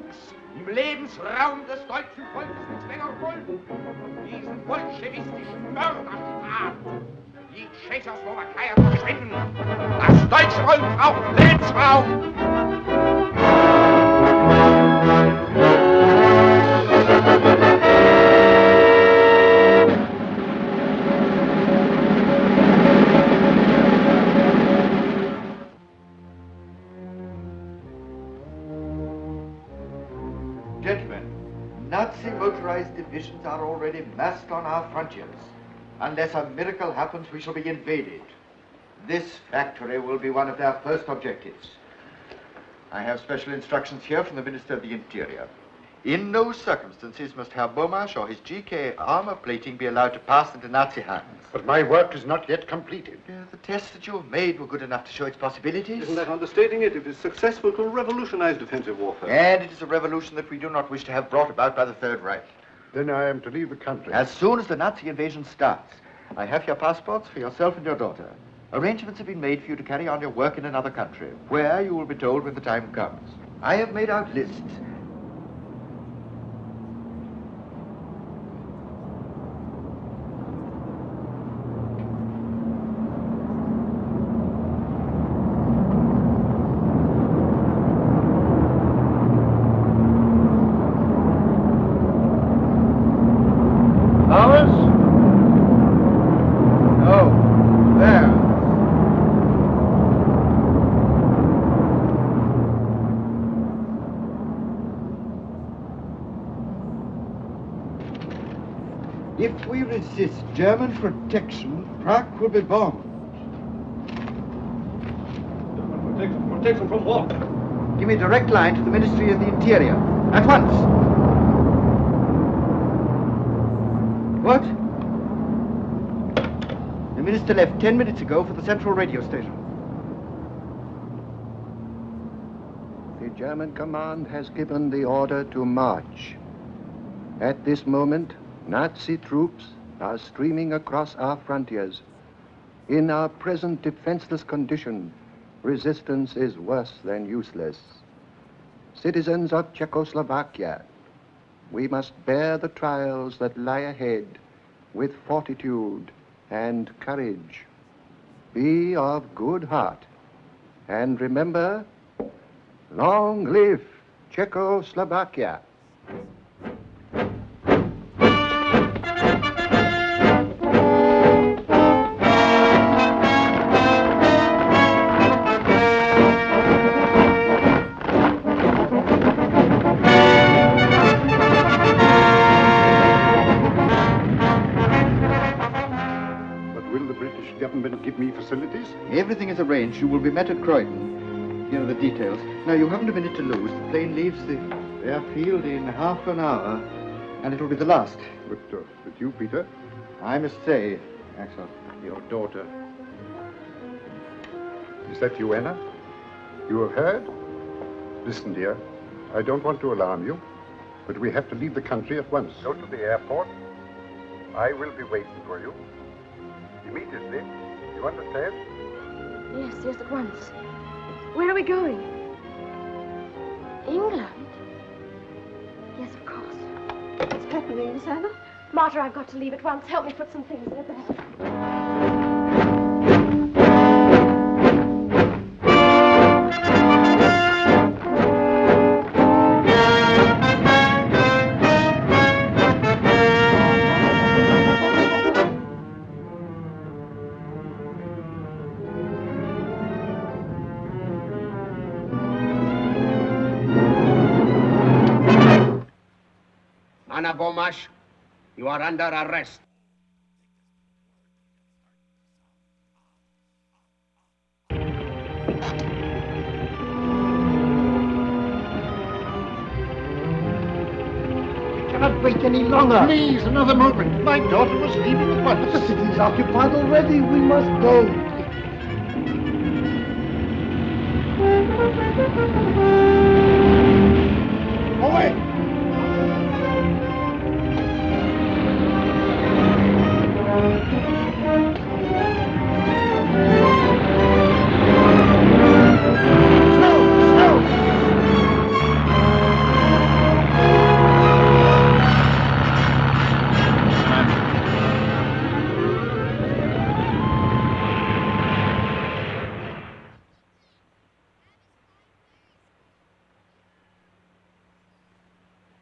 wuchs im Lebensraum des deutschen Volkes mit länger Folgen. Diesen bolschewistischen Mörderstaat, die Tschechoslowakei verschwinden. Das deutsche Volk braucht Lebensraum. Gentlemen, Nazi motorized divisions are already massed on our frontiers. Unless a miracle happens, we shall be invaded. This factory will be one of their first objectives. I have special instructions here from the Minister of the Interior. In no circumstances must Herr Bomasch or his GK armour-plating be allowed to pass into Nazi hands. But my work is not yet completed. The tests that you have made were good enough to show its possibilities. Isn't that understating it? If it's successful, it will revolutionize defensive warfare. And it is a revolution that we do not wish to have brought about by the Third Reich. Then I am to leave the country. As soon as the Nazi invasion starts, I have your passports for yourself and your daughter. Arrangements have been made for you to carry on your work in another country, where you will be told when the time comes. I have made out lists. If we resist German protection, Prague will be bombed. German protection from what? Give me a direct line to the Ministry of the Interior. At once. What? The minister left 10 minutes ago for the central radio station. The German command has given the order to march. At this moment, Nazi troops are streaming across our frontiers. In our present defenseless condition, resistance is worse than useless. Citizens of Czechoslovakia, we must bear the trials that lie ahead with fortitude and courage. Be of good heart, and remember, long live Czechoslovakia. Give me facilities? Everything is arranged. You will be met at Croydon. Here are the details. Now, you haven't a minute to lose. The plane leaves the airfield in half an hour, and it will be the last. But you, Peter? I must say, Axel. Your daughter. Is that you, Anna? You have heard? Listen, dear. I don't want to alarm you, but we have to leave the country at once. Go to the airport. I will be waiting for you. Immediately. You understand? Yes, at once. Where are we going? England? Yes, of course. What's happening, Miss Anna? Martha, I've got to leave at once. Help me put some things in a bag. Anna Bomasch, you are under arrest. I cannot wait any longer. Please, another moment. My daughter was leaving at once. The city is occupied already. We must go. Away!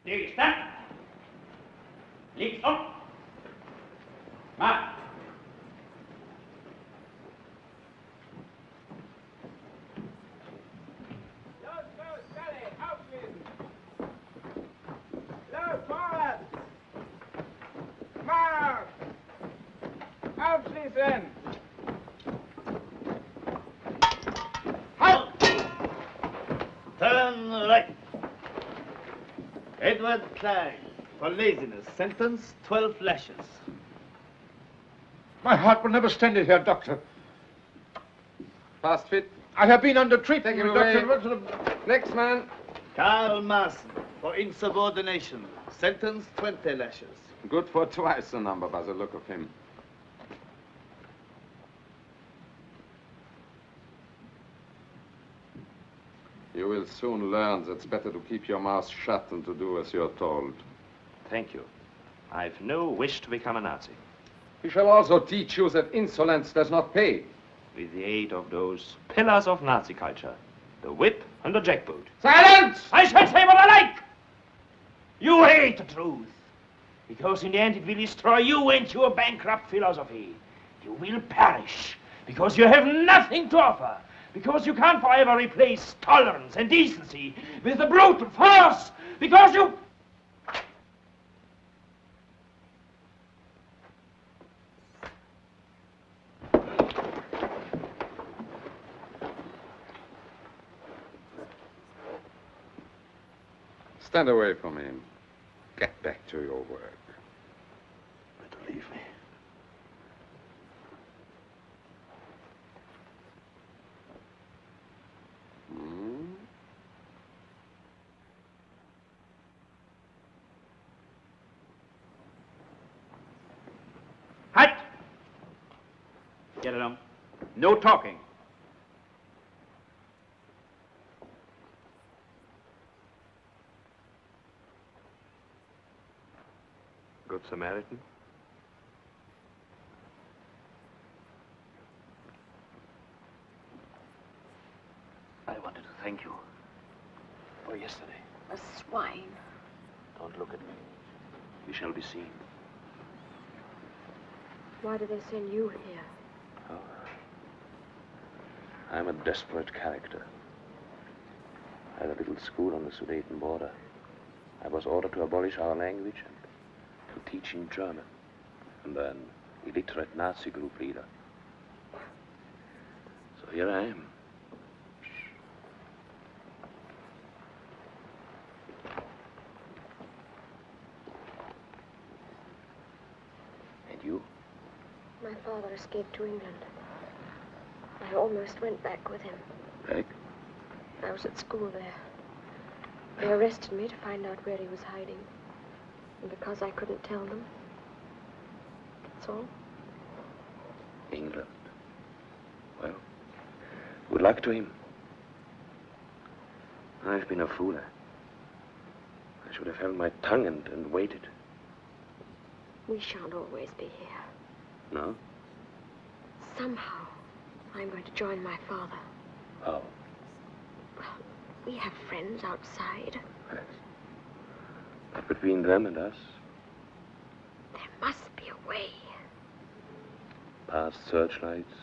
Gegenstand. Links um. Marsch. Aufschließen! Halt! Turn right. Edward Klein, for laziness, sentence 12 lashes. My heart will never stand it here, Doctor. Fast fit. I have been under treatment, Take him away. Doctor. Next man. Karl Maaßen, for insubordination, sentence 20 lashes. Good for twice the number by the look of him. You will soon learn that it's better to keep your mouth shut than to do as you're told. Thank you. I've no wish to become a Nazi. We shall also teach you that insolence does not pay. With the aid of those pillars of Nazi culture, the whip and the jackboot. Silence! I shall say what I like! You hate the truth, because in the end it will destroy you and your bankrupt philosophy. You will perish, because you have nothing to offer, because you can't forever replace tolerance and decency with the brutal force, because you... Stand away from him. Get back to your work. Better leave me. Halt! Get along. No talking. Good Samaritan. I wanted to thank you for yesterday. A swine. Don't look at me. We shall be seen. Why do they send you here? Oh. I'm a desperate character. I had a little school on the Sudeten border. I was ordered to abolish our language and to teach in German. And then illiterate Nazi group leader. So here I am. And you? My father escaped to England. I almost went back with him. Back? I was at school there. They arrested me to find out where he was hiding. And because I couldn't tell them, that's all. England. Well, good luck to him. I've been a fool. I should have held my tongue and waited. We shan't always be here. No? Somehow, I'm going to join my father. How? Well, we have friends outside. Yes. But between them and us, There must be a way. past searchlights,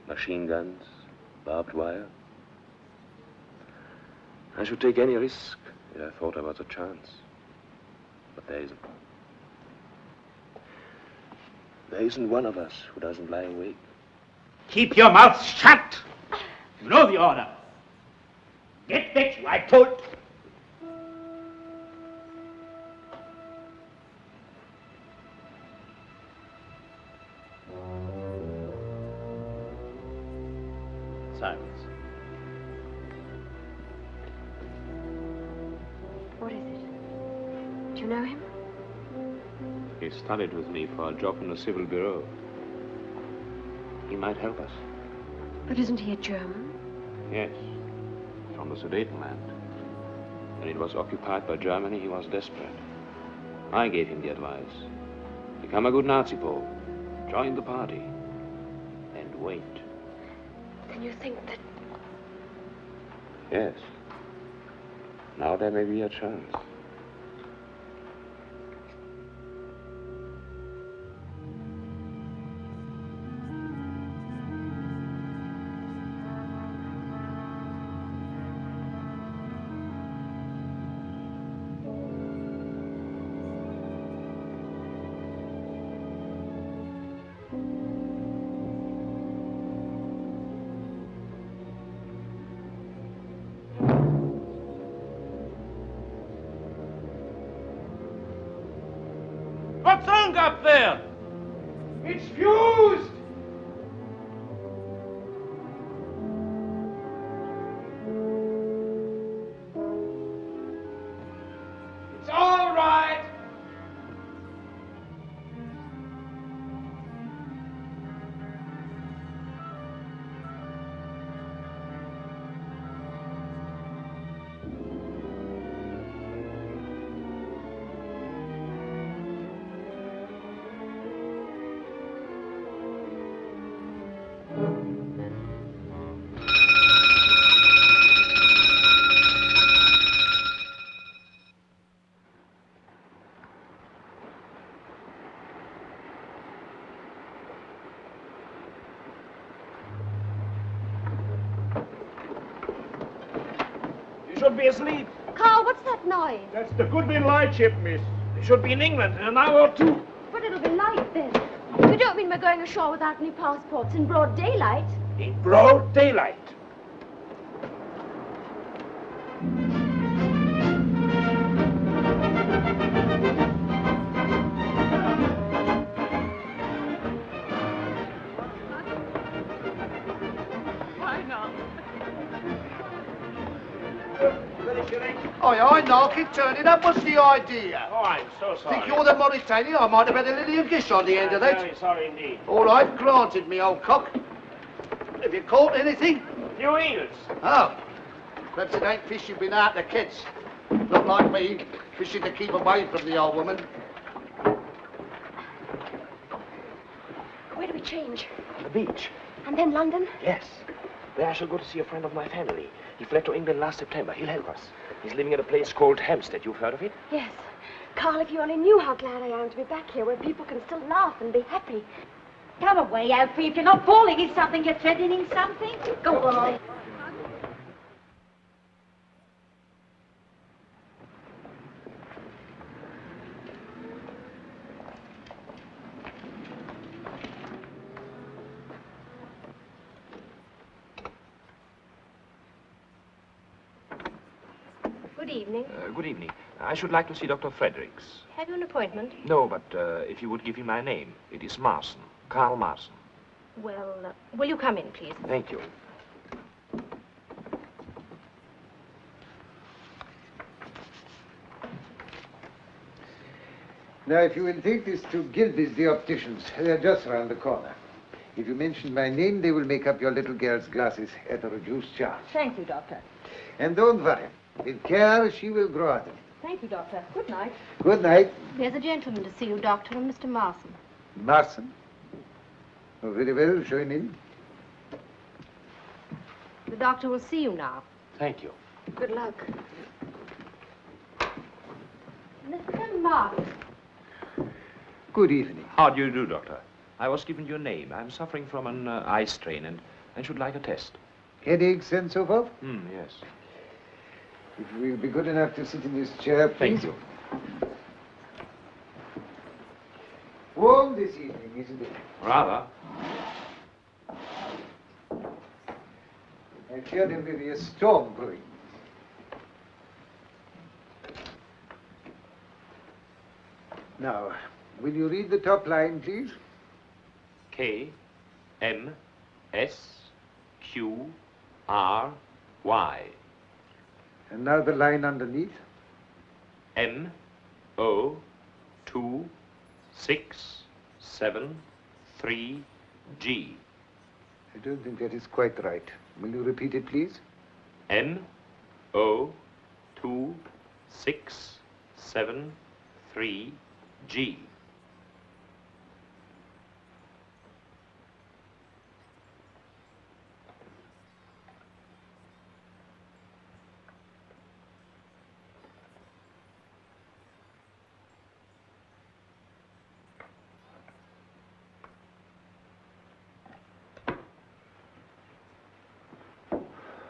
machine guns, barbed wire. I should take any risk if I thought there was a chance. But there isn't. There isn't one of us who doesn't lie awake. Keep your mouth shut! You know the order. Get back, you, I told. Silence. What is it? Do you know him? He studied with me for a job in the civil bureau. He might help us. But isn't he a German? Yes, from the Sudetenland. When it was occupied by Germany, he was desperate. I gave him the advice. Become a good Nazi Pole. Join the party. And wait. Then you think that... Yes. Now there may be a chance. trunk up there? It's fused! It's all right. Should be asleep. Carl, what's that noise? That's the Goodwin lightship, miss. They should be in England in an hour or two. But it'll be light then. You don't mean we're going ashore without any passports in broad daylight? In broad daylight. Aye, now keep turning up. What's the idea? Oh, I'm so sorry. Think you're the Mauritanian? I might have had a little gish on the end of I'm that. very sorry indeed. All right, granted, me old cock. Have you caught anything? Few eels. Oh. Perhaps it ain't fish you've been out to catch. Not like me, fishing to keep away from the old woman. Where do we change? On the beach. And then London? Yes. There I shall go to see a friend of my family. He fled to England last September. He'll help us. He's living at a place called Hampstead. You've heard of it? Yes. Carl, if you only knew how glad I am to be back here where people can still laugh and be happy. Come away, Alfie. If you're not falling in something, you're threatening something. Go on. Good evening. Good evening. I should like to see Dr. Fredericks. Have you an appointment? No, but if you would give him my name. It is Marson. Carl Marson. Well, will you come in, please? Thank you. Now, if you will take this to Gilby's, the opticians, they're just round the corner. If you mention my name, they will make up your little girl's glasses at a reduced charge. Thank you, Doctor. And don't worry. With care, she will grow out of it. Thank you, Doctor. Good night. Good night. There's a gentleman to see you, Doctor, and Mr. Marson. Marson? Oh, very well. Show him in. The doctor will see you now. Thank you. Good luck. Mr. Marson. Good evening. How do you do, Doctor? I was given your name. I'm suffering from an eye strain and should like a test. Headaches and so forth? Yes. If you will be good enough to sit in this chair, please. Thank you. Warm this evening, isn't it? Rather. I fear there may be a storm brewing. Now, will you read the top line, please? K, M, S, Q, R, Y. And now the line underneath. M, O, 2, 6, 7, 3, G. I don't think that is quite right. Will you repeat it, please? M, O, 2, 6, 7, 3, G.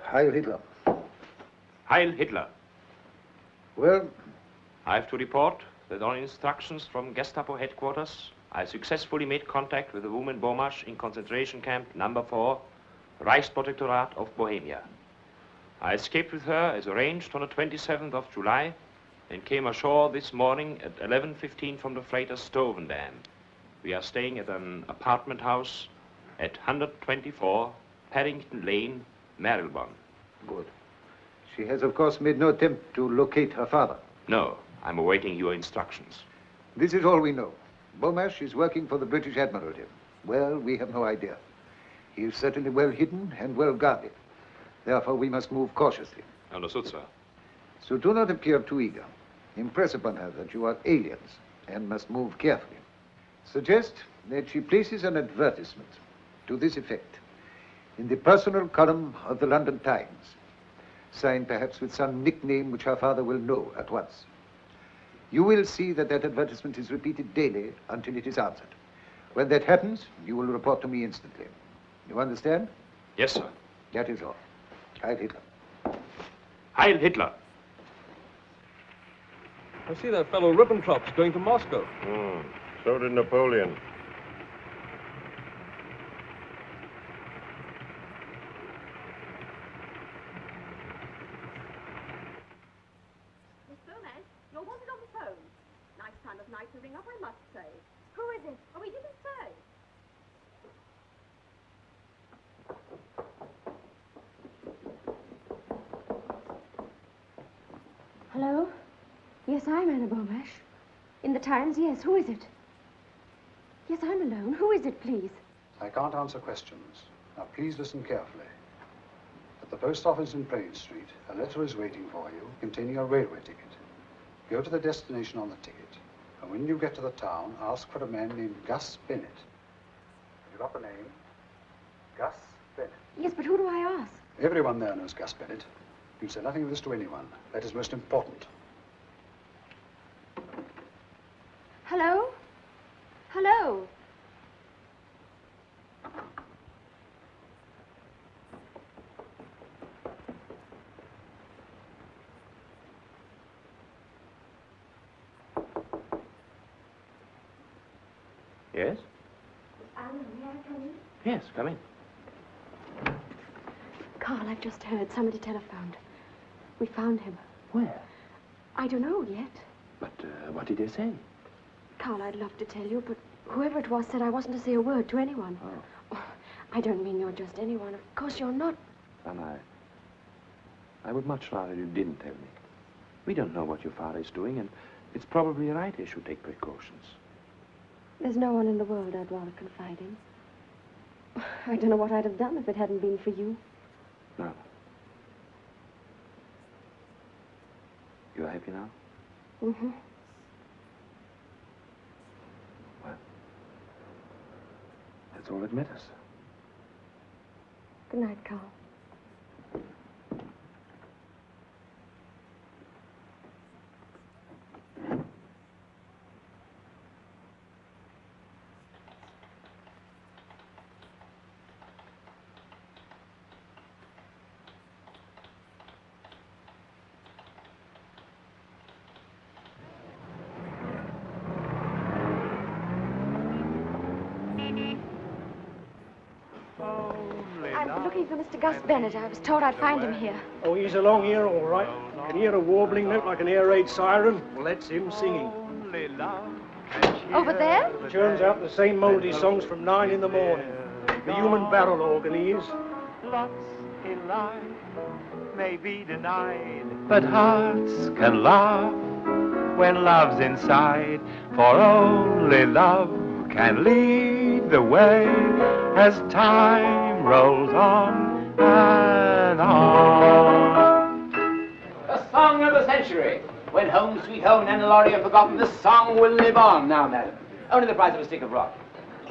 Heil Hitler. Heil Hitler. Well? I have to report that on instructions from Gestapo headquarters, I successfully made contact with the woman Bomasch in concentration camp number 4, Reichsprotektorat of Bohemia. I escaped with her as arranged on the 27th of July and came ashore this morning at 11:15 from the freighter Stovendam. We are staying at an apartment house at 124 Paddington Lane, Marylebone. Good. She has, of course, made no attempt to locate her father. No, I'm awaiting your instructions. This is all we know. Bomasch is working for the British Admiralty. Well, we have no idea. He is certainly well hidden and well guarded. Therefore, we must move cautiously. Understood, sir. So do not appear too eager. Impress upon her that you are aliens and must move carefully. Suggest that she places an advertisement to this effect in the personal column of the London Times, signed perhaps with some nickname which her father will know at once. You will see that that advertisement is repeated daily until it is answered. When that happens, you will report to me instantly. You understand? Yes, sir. That is all. Heil Hitler. Heil Hitler. I see that fellow Ribbentrop's going to Moscow. So did Napoleon. Miss Bomasch, you're wanted on the phone. Nice time of night to ring up, I must say. Who is it? Oh, he didn't say. Hello? Yes, I'm Anna Bomasch. In the Times, yes. Who is it? Yes, I'm alone. Who is it, please? I can't answer questions. Now, please listen carefully. At the post office in Praed Street, a letter is waiting for you containing a railway ticket. Go to the destination on the ticket, and when you get to the town, ask for a man named Gus Bennett. Have you got the name? Gus Bennett. Yes, but who do I ask? Everyone there knows Gus Bennett. You say nothing of this to anyone. That is most important. Hello? Hello? Yes? Anna, may I come in? Yes, come in. Carl, I've just heard. Somebody telephoned. We found him. Where? I don't know yet. But what did they say? Carl, I'd love to tell you, but whoever it was said I wasn't to say a word to anyone. Oh. I don't mean you're just anyone. Of course you're not. And I would much rather you didn't tell me. We don't know what your father is doing, and it's probably right he should take precautions. There's no one in the world I'd rather confide in. I don't know what I'd have done if it hadn't been for you. No. You're happy now? Mm-hmm. Well, that's all that matters. Good night, Carl. I'm looking for Mr. Gus Bennett. I was told I'd find him here. Oh, he's along here, all right. You can hear a warbling note like an air raid siren. Well, that's him singing. Over there? Churns out the same mouldy songs from 9 in the morning. The human barrel organ he is. Lots in life may be denied, but hearts can laugh when love's inside. For only love can lead the way as time rolls on and on. The song of the century. When Home Sweet Home and the lorry are forgotten, this song will live on. Now, madam, only the price of a stick of rock.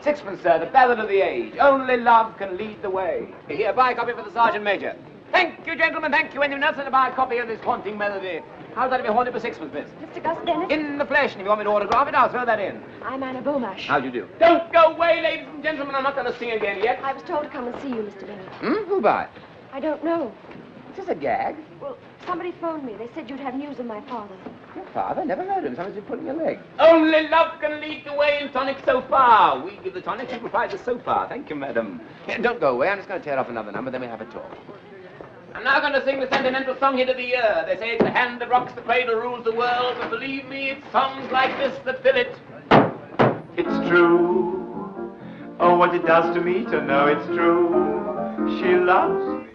Sixpence, sir, the ballad of the age. Only love can lead the way. Here, buy a copy for the Sergeant Major. Thank you, gentlemen, thank you. Anyone else to buy a copy of this haunting melody? How's that to be haunted for sixpence, miss? Mr. Gus Bennett? In the flesh, and if you want me to autograph it, I'll throw that in. I'm Anna Bomasch. How do you do? Don't go away, ladies and gentlemen. I'm not going to sing again yet. I was told to come and see you, Mr. Bennett. Who by? I don't know. Is this a gag? Well, somebody phoned me. They said you'd have news of my father. Your father? Never heard of him. Somebody's been pulling your leg. Only love can lead the way in tonic so far. We give the tonic, you provide the so far. Thank you, madam. Yeah, don't go away. I'm just going to tear off another number, then we'll have a talk. I'm now going to sing the sentimental song hit of the year. They say it's the hand that rocks the cradle rules the world, but believe me, it's songs like this that fill it. It's true. Oh, what it does to me to know it's true. She loves me.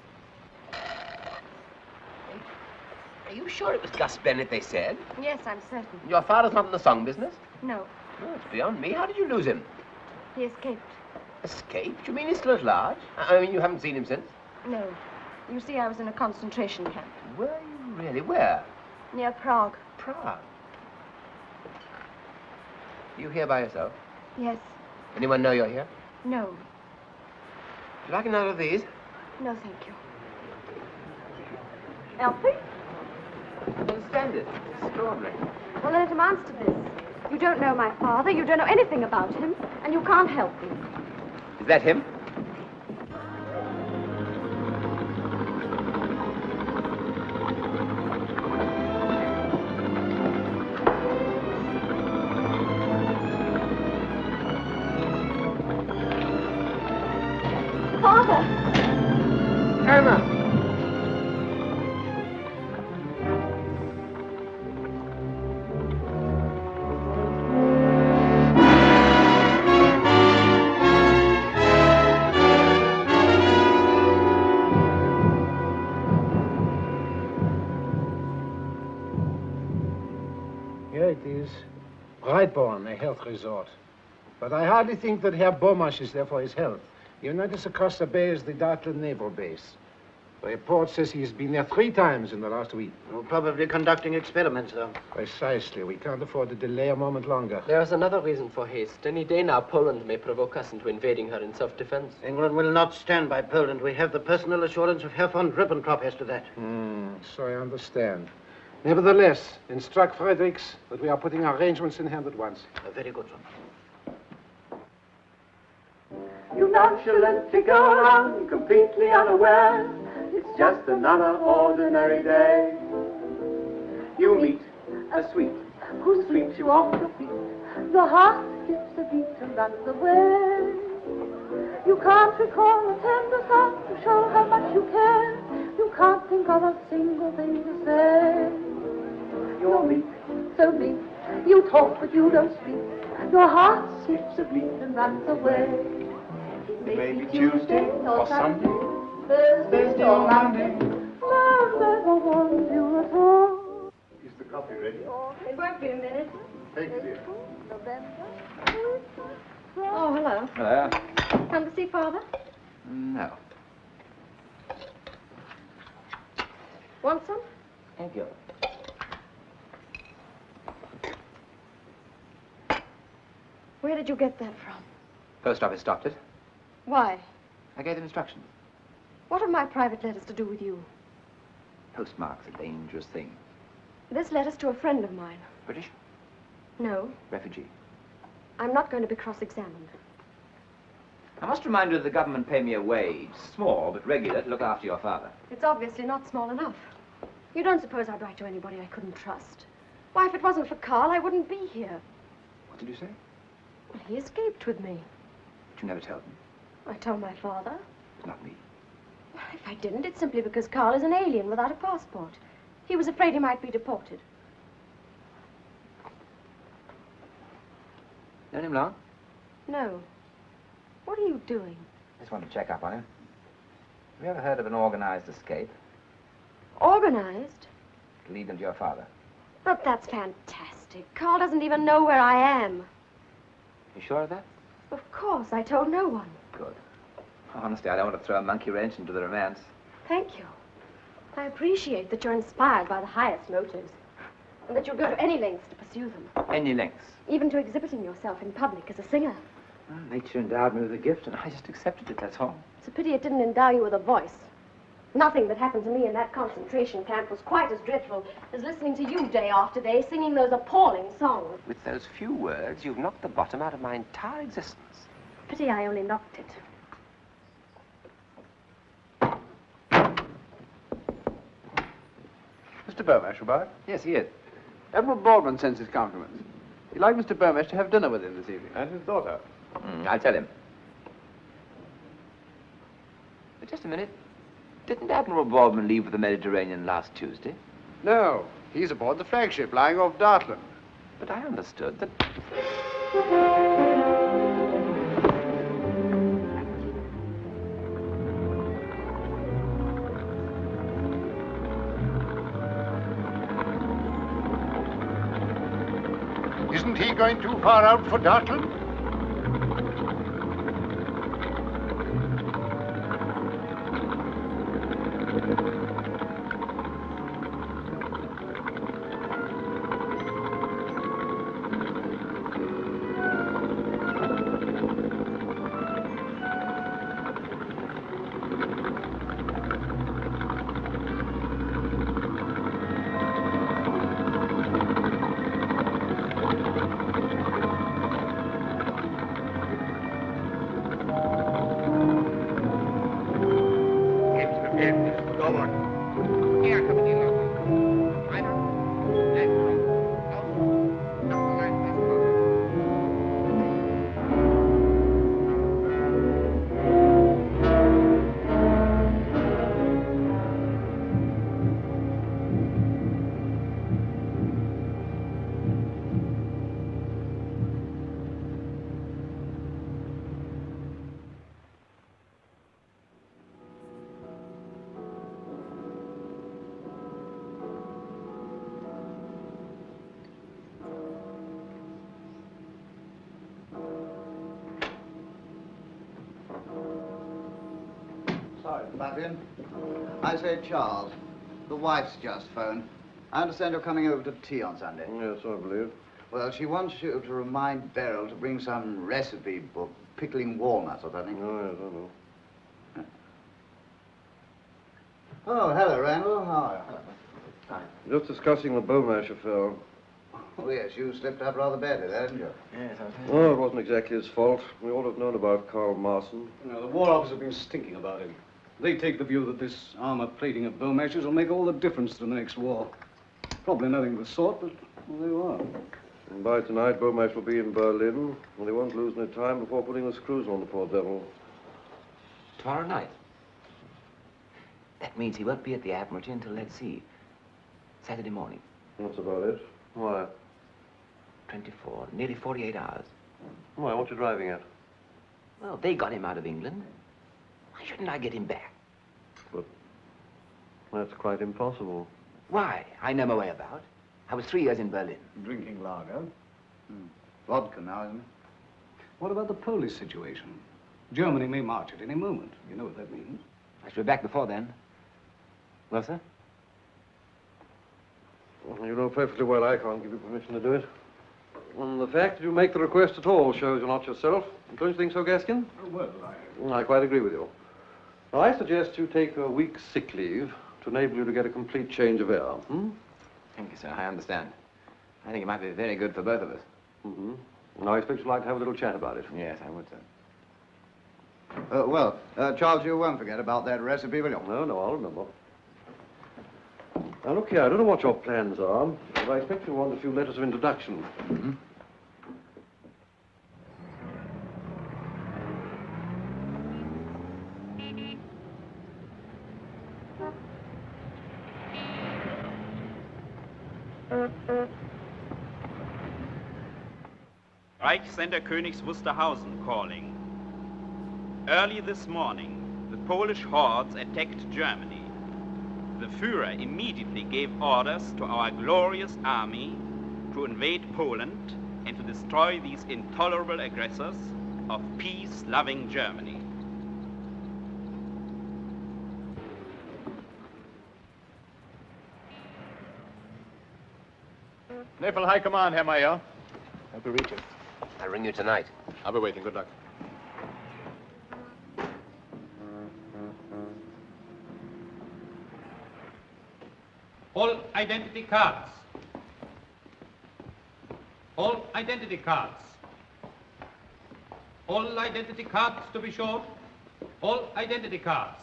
Are you sure it was Gus Bennett they said? Yes, I'm certain. Your father's not in the song business? No, Oh, it's beyond me. How did you lose him? he escaped. Escaped? You mean he's still at large? I mean, you haven't seen him since? No. You see, I was in a concentration camp. Were you really? Where? Near Prague. Prague. You here by yourself? Yes. Anyone know you're here? No. Would you like another of these? No, thank you. Elfie? I don't understand it. It's extraordinary. Well, then it amounts to this. You don't know my father, you don't know anything about him, and you can't help me. Is that him? Father! Anna! Here it is. Brightborn, a health resort. But I hardly think that Herr Bomasch is there for his health. You notice across the bay is the Dartland Naval Base. The report says he's been there 3 times in the last week. Well, probably conducting experiments, though. Precisely. We can't afford to delay a moment longer. There is another reason for haste. Any day now, Poland may provoke us into invading her in self-defense. England will not stand by Poland. We have the personal assurance of Herr von Ribbentrop as to that. So I understand. Nevertheless, instruct Fredericks that we are putting arrangements in hand at once. Very good, sir. You nonchalantly go around completely unaware. It's just another ordinary day. You meet a sweet who sweeps you off your feet. The heart skips a beat and runs away. You can't recall a tender thought to show how much you care. You can't think of a single thing to say. You're meek, so meek. You talk but you don't speak. Your heart skips a beat and runs away. Maybe Tuesday or Sunday, Thursday or Monday. Love never wants you at all. Is the coffee ready? It won't be a minute. Thank you, dear. Oh, hello. Hello. Come to see Father? No. Want some? Thank you. Where did you get that from? Post office stopped it. Why? I gave them instructions. What have my private letters to do with you? Postmark's a dangerous thing. This letter's to a friend of mine. British? No, Refugee. I'm not going to be cross-examined. I must remind you that the government pay me a wage, small but regular, to look after your father. It's obviously not small enough. You don't suppose I'd write to anybody I couldn't trust? Why, if it wasn't for Carl, I wouldn't be here. What did you say? Well, he escaped with me. But you never told me. I told my father. It's not me. If I didn't, it's simply because Carl is an alien without a passport. He was afraid he might be deported. Known him long? No. What are you doing? Just wanted to check up on him. Have you ever heard of an organized escape? Organized? To lead them to your father. But that's fantastic. Carl doesn't even know where I am. You sure of that? Of course, I told no one. Good. Honestly, I don't want to throw a monkey wrench into the romance. Thank you. I appreciate that you're inspired by the highest motives, and that you'll go to any lengths to pursue them. Any lengths. Even to exhibiting yourself in public as a singer. Well, nature endowed me with a gift, and I just accepted it, that's all. It's a pity it didn't endow you with a voice. Nothing that happened to me in that concentration camp was quite as dreadful as listening to you day after day singing those appalling songs. With those few words, you've knocked the bottom out of my entire existence. Pity I only knocked it. Mr. Bomasch about? Yes, he is. Admiral Baldwin sends his compliments. He'd like Mr. Bomasch to have dinner with him this evening. And his daughter. I'll tell him. But just a minute. Didn't Admiral Boardman leave for the Mediterranean last Tuesday? No, he's aboard the flagship lying off Dartland. But I understood that... Isn't he going too far out for Dartland? Sorry, butt in. I say, Charles, the wife's just phoned. I understand you're coming over to tea on Sunday. Yes, I believe. Well, she wants you to remind Beryl to bring some recipe book, pickling walnuts or something. Oh, yes, I know. Oh, hello, Randall. How are you? Hi. Just discussing the Bomasch affair. Oh, yes, you slipped up rather badly there, didn't you? Yes, Oh, it wasn't exactly his fault. We all have known about Karl Marson. No, the War Office have been stinking about him. They take the view that this armor plating of Bomasch's will make all the difference to the next war. Probably nothing of the sort, but well, there you are. And by tonight, Bomasch will be in Berlin, and they won't lose any time before putting the screws on the poor devil. Tomorrow night? That means he won't be at the Admiralty until, let's see, Saturday morning. That's about it. Why? 24, nearly 48 hours. Why, what you driving at? Well, they got him out of England. Why shouldn't I get him back? But that's quite impossible. Why? I know my way about. I was 3 years in Berlin. Drinking lager. Vodka now, isn't it? What about the Polish situation? Germany may march at any moment. You know what that means. I should be back before then. Well, sir? Well, you know perfectly well I can't give you permission to do it. And the fact that you make the request at all shows you're not yourself. Don't you think so, Gaskin? Oh, well, I quite agree with you. Now, I suggest you take a week's sick leave to enable you to get a complete change of air. Thank you, sir. I understand. I think it might be very good for both of us. And I expect you'd like to have a little chat about it. Yes, I would, sir. Well, Charles, you won't forget about that recipe, will you? No, I'll remember. Now, look here, I don't know what your plans are, but I expect you'll want a few letters of introduction. Reichssender Königs Wusterhausen calling. Early this morning, the Polish hordes attacked Germany. The Führer immediately gave orders to our glorious army to invade Poland and to destroy these intolerable aggressors of peace-loving Germany. Naval High Command, Herr Mayer. Hope you reach it. I'll ring you tonight. I'll be waiting. Good luck. All identity cards. All identity cards. All identity cards to be shown. All identity cards.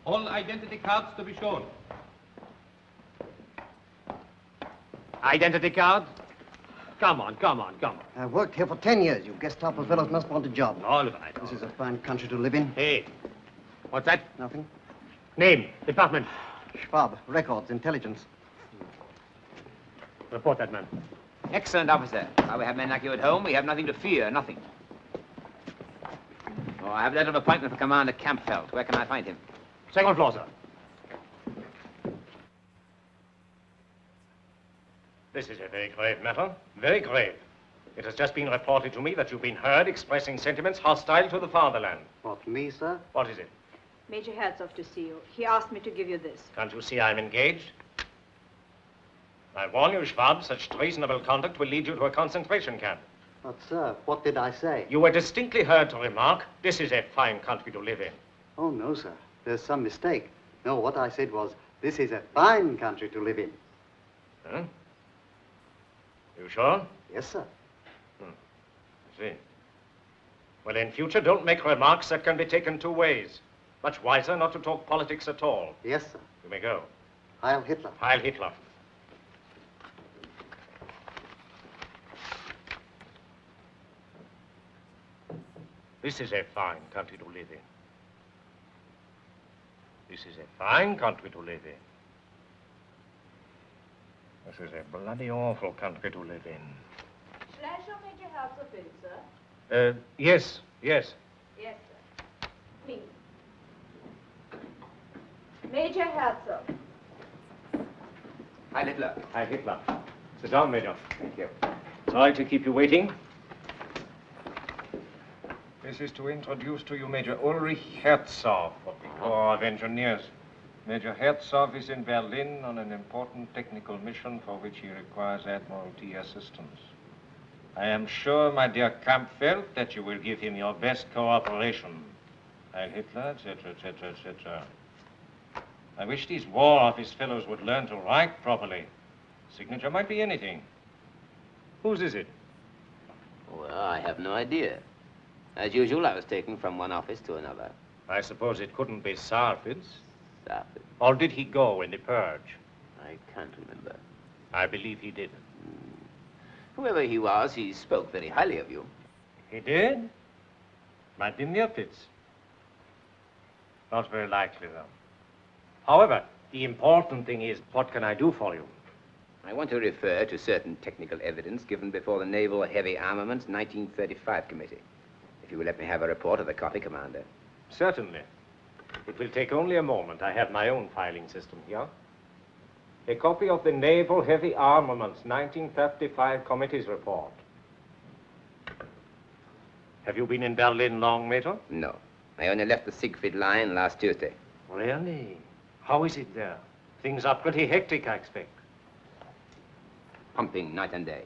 All identity cards to be shown. Identity card? Come on. I've worked here for 10 years. You Gestapo fellows must want a job. All right. This is a fine country to live in. Hey, What's that? Nothing. Name, department. Schwab, records, intelligence. Report that man. Excellent, officer. While we have men like you at home, we have nothing to fear, nothing. Oh, I have a letter of appointment for Commander Kampfeld. Where can I find him? Second floor, sir. This is a very grave matter. Very grave. It has just been reported to me that you've been heard expressing sentiments hostile to the fatherland. What, me, sir? What is it? Major Herzog to see you. He asked me to give you this. Can't you see I'm engaged? I warn you, Schwab, such treasonable conduct will lead you to a concentration camp. But, sir, what did I say? You were distinctly heard to remark, this is a fine country to live in. Oh, no, sir. There's some mistake. No, what I said was, this is a fine country to live in. Huh? You sure? Yes, sir. I see. Well, in future, don't make remarks that can be taken two ways. Much wiser not to talk politics at all. Yes, sir. You may go. Heil Hitler. Heil Hitler. This is a fine country to live in. This is a fine country to live in. This is a bloody awful country to live in. Shall I show Major Herzog in, sir? Yes. Yes, sir. Please. Major Herzog. Heil Hitler. Heil Hitler. Sit down, Major. Thank you. Sorry to keep you waiting. This is to introduce to you Major Ulrich Herzog of the Corps of Engineers. Major Herzog is in Berlin on an important technical mission for which he requires Admiralty assistance. I am sure, my dear Kampfeld, that you will give him your best cooperation. Heil Hitler, etc., etc., etc. I wish these War Office fellows would learn to write properly. Signature might be anything. Whose is it? Well, I have no idea. As usual, I was taken from one office to another. I suppose it couldn't be Sarford's. Sarford? Or did he go in the purge? I can't remember. I believe he didn't. Whoever he was, he spoke very highly of you. He did? Might be Mirpitz. Not very likely, though. However, the important thing is, what can I do for you? I want to refer to certain technical evidence given before the Naval Heavy Armaments 1935 Committee. If you will let me have a report of the copy, Commander. Certainly. It will take only a moment. I have my own filing system here. A copy of the Naval Heavy Armaments 1935 Committee's report. Have you been in Berlin long, Major? No. I only left the Siegfried Line last Tuesday. Really? How is it there? Things are pretty hectic, I expect. Pumping night and day.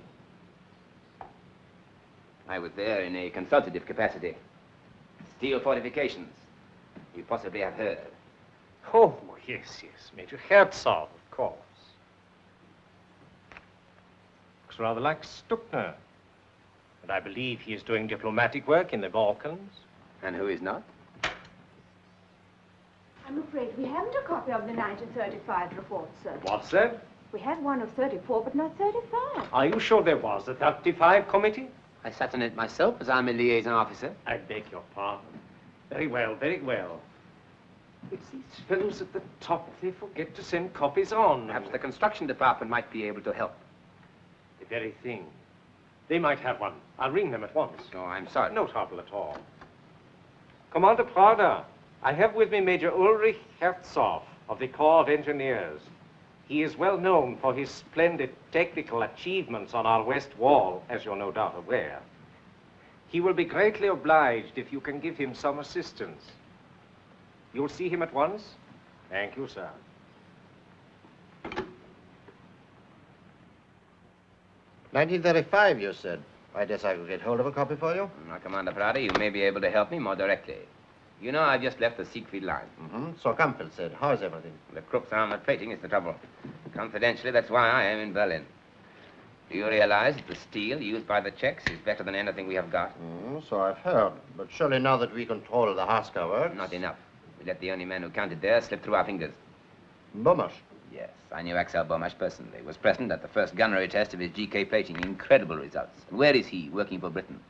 I was there in a consultative capacity. Steel fortifications. You possibly have heard. Oh, yes, yes. Major Herzog, of course. Looks rather like Stuckner. And I believe he is doing diplomatic work in the Balkans. And who is not? I'm afraid we haven't a copy of the 1935 report, sir. What's that? We had one of 34, but not 35. Are you sure there was a 35 committee? I sat on it myself, as I'm a liaison officer. I beg your pardon. Very well, very well. It's these fellows at the top. They forget to send copies on. Perhaps the construction department might be able to help. The very thing. They might have one. I'll ring them at once. Oh, I'm sorry. No trouble at all. Commander Prada, I have with me Major Ulrich Herzog of the Corps of Engineers. He is well known for his splendid technical achievements on our west wall, as you're no doubt aware. He will be greatly obliged if you can give him some assistance. You'll see him at once? Thank you, sir. 1935, you said. I guess I could get hold of a copy for you. Now, Commander Prada, you may be able to help me more directly. You know, I've just left the Siegfried Line. So Campbell said. How is everything? The Krupp's armour-plating is the trouble. Confidentially, that's why I am in Berlin. Do you realize that the steel used by the Czechs is better than anything we have got? So I've heard. But surely now that we control the Harcourt works... Not enough. We let the only man who counted there slip through our fingers. Bomasch? Yes, I knew Axel Bomasch personally. Was present at the first gunnery test of his GK plating. Incredible results. And where is he, working for Britain?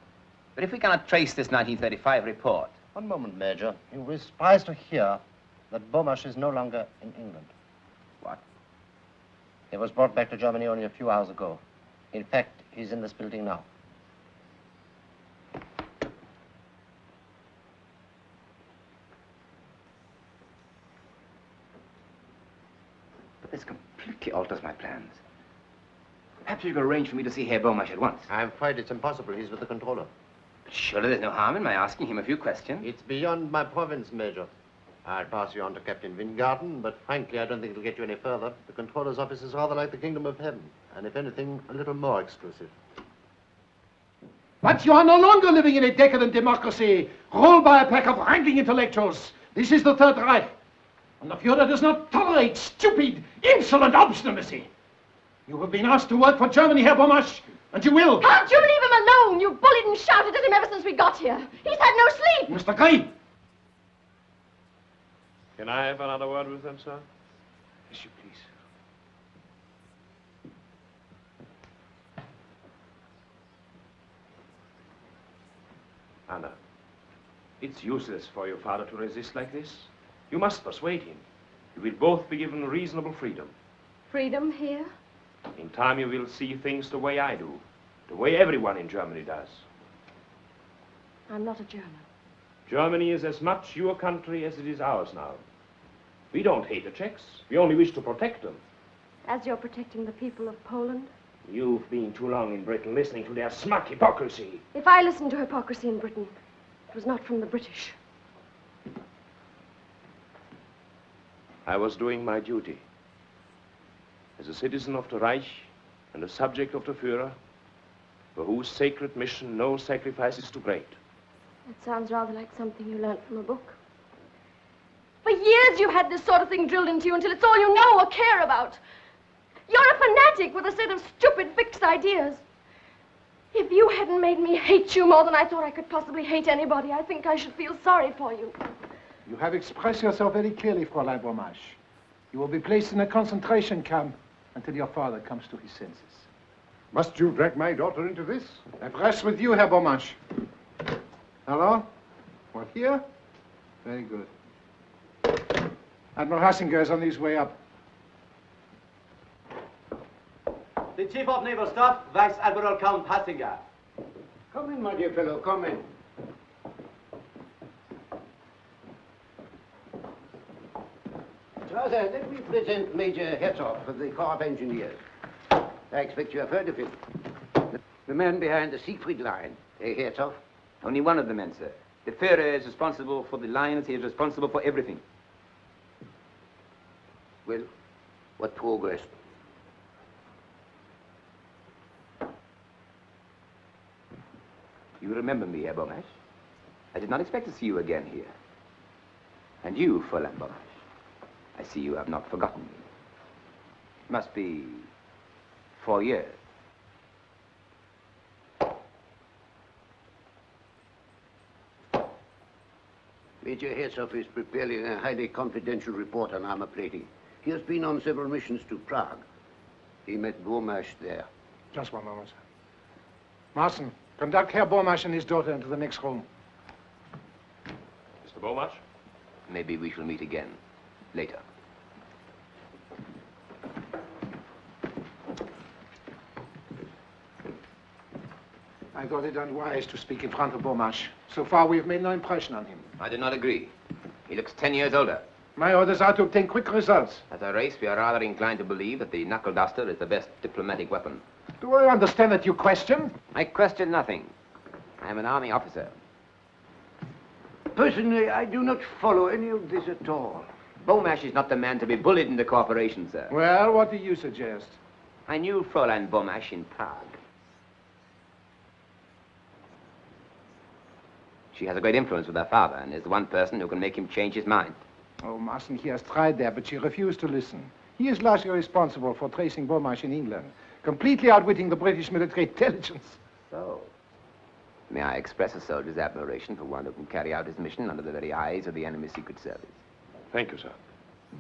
But if we cannot trace this 1935 report, One moment, Major. You will be surprised to hear that Bomasch is no longer in England. What? He was brought back to Germany only a few hours ago. In fact, he's in this building now. But this completely alters my plans. Perhaps you could arrange for me to see Herr Bomasch at once. I'm afraid it's impossible. He's with the controller. But surely there's no harm in my asking him a few questions. It's beyond my province, Major. I'll pass you on to Captain Wingarden, but frankly, I don't think it'll get you any further. The controller's office is rather like the kingdom of heaven, and if anything, a little more exclusive. But you are no longer living in a decadent democracy, ruled by a pack of wrangling intellectuals. This is the Third Reich, and the Führer does not tolerate stupid, insolent obstinacy. You have been asked to work for Germany, Herr Bomasch, and you will. Can't you leave him alone? You bullied and shouted at him ever since we got here. He's had no sleep. Mr. Gray! Can I have another word with them, sir? Yes, you please. Anna, it's useless for your father to resist like this. You must persuade him. You will both be given reasonable freedom. Freedom here? In time, you will see things the way I do, the way everyone in Germany does. I'm not a German. Germany is as much your country as it is ours now. We don't hate the Czechs. We only wish to protect them. As you're protecting the people of Poland? You've been too long in Britain listening to their smug hypocrisy. If I listened to hypocrisy in Britain, it was not from the British. I was doing my duty. As a citizen of the Reich and a subject of the Führer, for whose sacred mission no sacrifice is too great. That sounds rather like something you learned from a book. For years you've had this sort of thing drilled into you until it's all you know or care about. You're a fanatic with a set of stupid, fixed ideas. If you hadn't made me hate you more than I thought I could possibly hate anybody, I think I should feel sorry for you. You have expressed yourself very clearly, Fräulein Bomasch. You will be placed in a concentration camp until your father comes to his senses. Must you drag my daughter into this? That rests with you, Herr Bomasch. Hello? What, here? Very good. Admiral Hassinger is on his way up. The Chief of Naval Staff, Vice Admiral Count Hassinger. Come in, my dear fellow, come in. Rather, let me present Major Herzog of the Corps of Engineers. I expect you have heard of him. The man behind the Siegfried line. Herzog? Only one of the men, sir. The Führer is responsible for the lines. He is responsible for everything. Well, what progress? You remember me, Herr Bomasch? I did not expect to see you again here. And you, Fräulein Bomasch, I see you have not forgotten me. Must be 4 years. Major Herzog is preparing a highly confidential report on armor plating. He has been on several missions to Prague. He met Bomasch there. Just one moment, sir. Marson, conduct Herr Bomasch and his daughter into the next room. Mr. Bomasch? Maybe we shall meet again later. I thought it unwise to speak in front of Bomasch. So far, we have made no impression on him. I do not agree. He looks 10 years older. My orders are to obtain quick results. As a race, we are rather inclined to believe that the knuckle duster is the best diplomatic weapon. Do I understand that you question? I question nothing. I am an army officer. Personally, I do not follow any of this at all. Bomasch is not the man to be bullied into cooperation, sir. Well, what do you suggest? I knew Fräulein Bomasch in Prague. She has a great influence with her father and is the one person who can make him change his mind. Oh, Marson, he has tried that, but she refused to listen. He is largely responsible for tracing Bomasch in England, completely outwitting the British military intelligence. So, may I express a soldier's admiration for one who can carry out his mission under the very eyes of the enemy's secret service. Thank you, sir.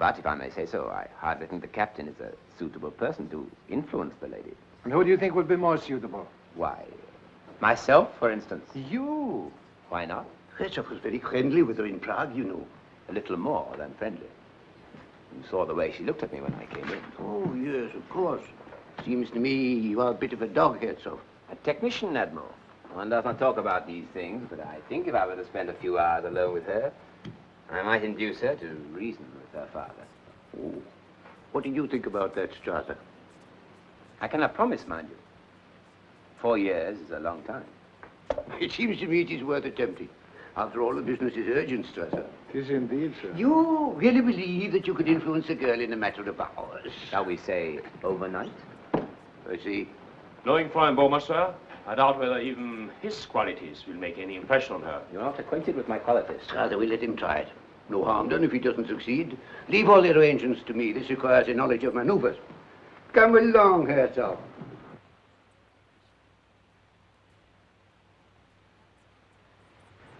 But if I may say so, I hardly think the captain is a suitable person to influence the lady. And who do you think would be more suitable? Why, myself, for instance. You? Why not? Herzog was very friendly with her in Prague, you know. A little more than friendly. You saw the way she looked at me when I came in. Oh, yes, of course. Seems to me you are a bit of a dog, Herzog. A technician, Admiral. One does not talk about these things, but I think if I were to spend a few hours alone with her, I might induce her to reason with her father. Oh. What do you think about that, Strasser? I cannot promise, mind you. 4 years is a long time. It seems to me it is worth attempting. After all, the business is urgent, Strasser. It is indeed, sir. You really believe that you could influence a girl in a matter of hours? Shall we say overnight? I see. Knowing Fräulein Bomasch, sir, I doubt whether even his qualities will make any impression on her. You're not acquainted with my qualities. Strasser, we'll let him try it. No harm done if he doesn't succeed. Leave all the arrangements to me. This requires a knowledge of maneuvers. Come along, Herzog.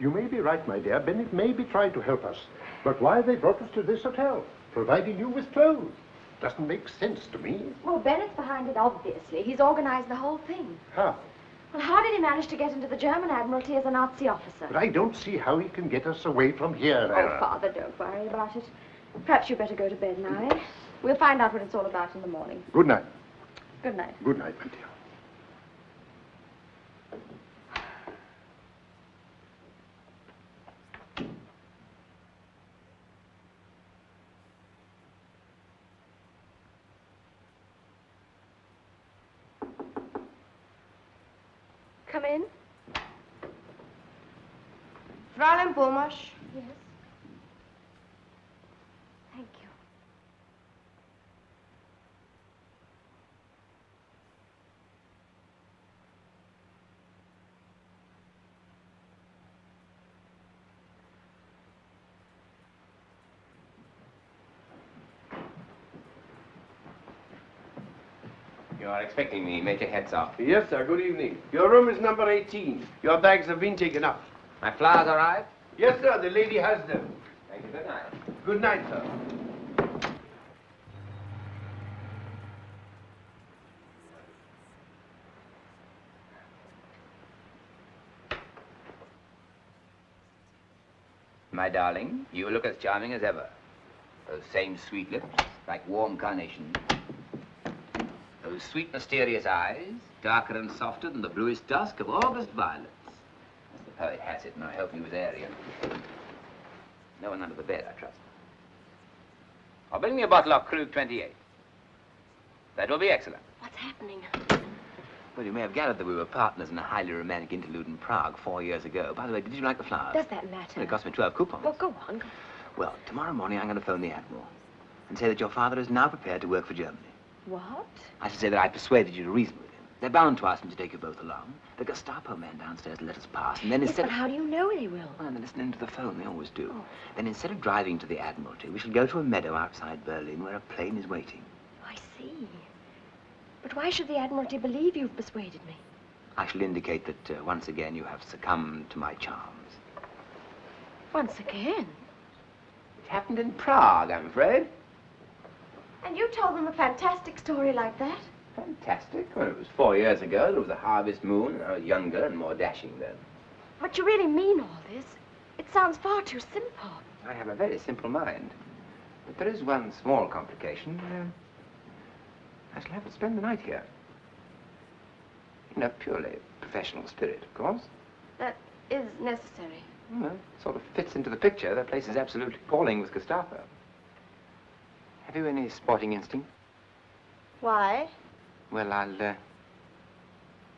You may be right, my dear. Bennett may be trying to help us. But why they brought us to this hotel, providing you with clothes? Doesn't make sense to me. Well, Bennett's behind it, obviously. He's organized the whole thing. How? Well, how did he manage to get into the German Admiralty as a Nazi officer? But I don't see how he can get us away from here, Oh, Father, don't worry about it. Perhaps you'd better go to bed now, eh? We'll find out what it's all about in the morning. Good night. Good night. Good night, my dear. Come in. Fräulein Bomasch. Yes. Thank you. You are expecting me, Major Herzog. Yes, sir. Good evening. Your room is number 18. Your bags have been taken up. My flowers arrived? Yes, sir. The lady has them. Thank you. Good night. Good night, sir. My darling, you look as charming as ever. Those same sweet lips, like warm carnations. Those sweet, mysterious eyes, darker and softer than the bluest dusk of August violets. As the poet has it, and I hope he was Aryan. No one under the bed, I trust. Or bring me a bottle of Krug 28. That will be excellent. What's happening? Well, you may have gathered that we were partners in a highly romantic interlude in Prague 4 years ago. By the way, did you like the flowers? Does that matter? Well, it cost me 12 coupons. Well, go on. Well, tomorrow morning I'm going to phone the Admiral and say that your father is now prepared to work for Germany. What? I should say that I persuaded you to reason with him. They're bound to ask him to take you both along. The Gestapo man downstairs let us pass, and then Yes, instead but how do you know they will? Well, they're listening to the phone. They always do. Then instead of driving to the Admiralty, we shall go to a meadow outside Berlin where a plane is waiting. I see. But why should the Admiralty believe you've persuaded me? I shall indicate that once again you have succumbed to my charms. Once again? It happened in Prague, I'm afraid. And you told them a fantastic story like that? Fantastic. Well, it was 4 years ago. There was a harvest moon, and I was younger and more dashing then. But you really mean all this? It sounds far too simple. I have a very simple mind. But there is one small complication. I shall have to spend the night here. In a purely professional spirit, of course. That is necessary. Well, it sort of fits into the picture. The place is absolutely appalling with Gestapo. Have you any sporting instinct? Why? Well, I'll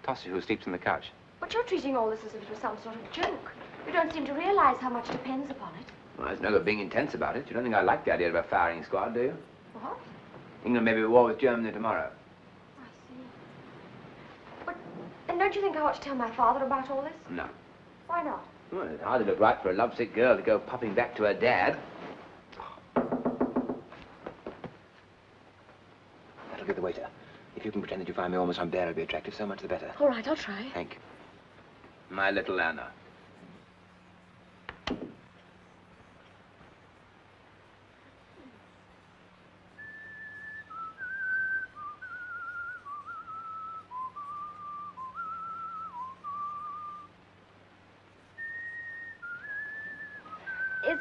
toss you who sleeps on the couch. But you're treating all this as if it was some sort of joke. You don't seem to realize how much depends upon it. Well, there's no good being intense about it. You don't think I like the idea of a firing squad, do you? What? England may be at war with Germany tomorrow. I see. But, and don't you think I ought to tell my father about all this? No. Why not? Well, it hardly looked right for a lovesick girl to go popping back to her dad. That'll get the waiter. If you can pretend that you find me almost unbearably attractive, so much the better. All right, I'll try. Thank you. My little Anna.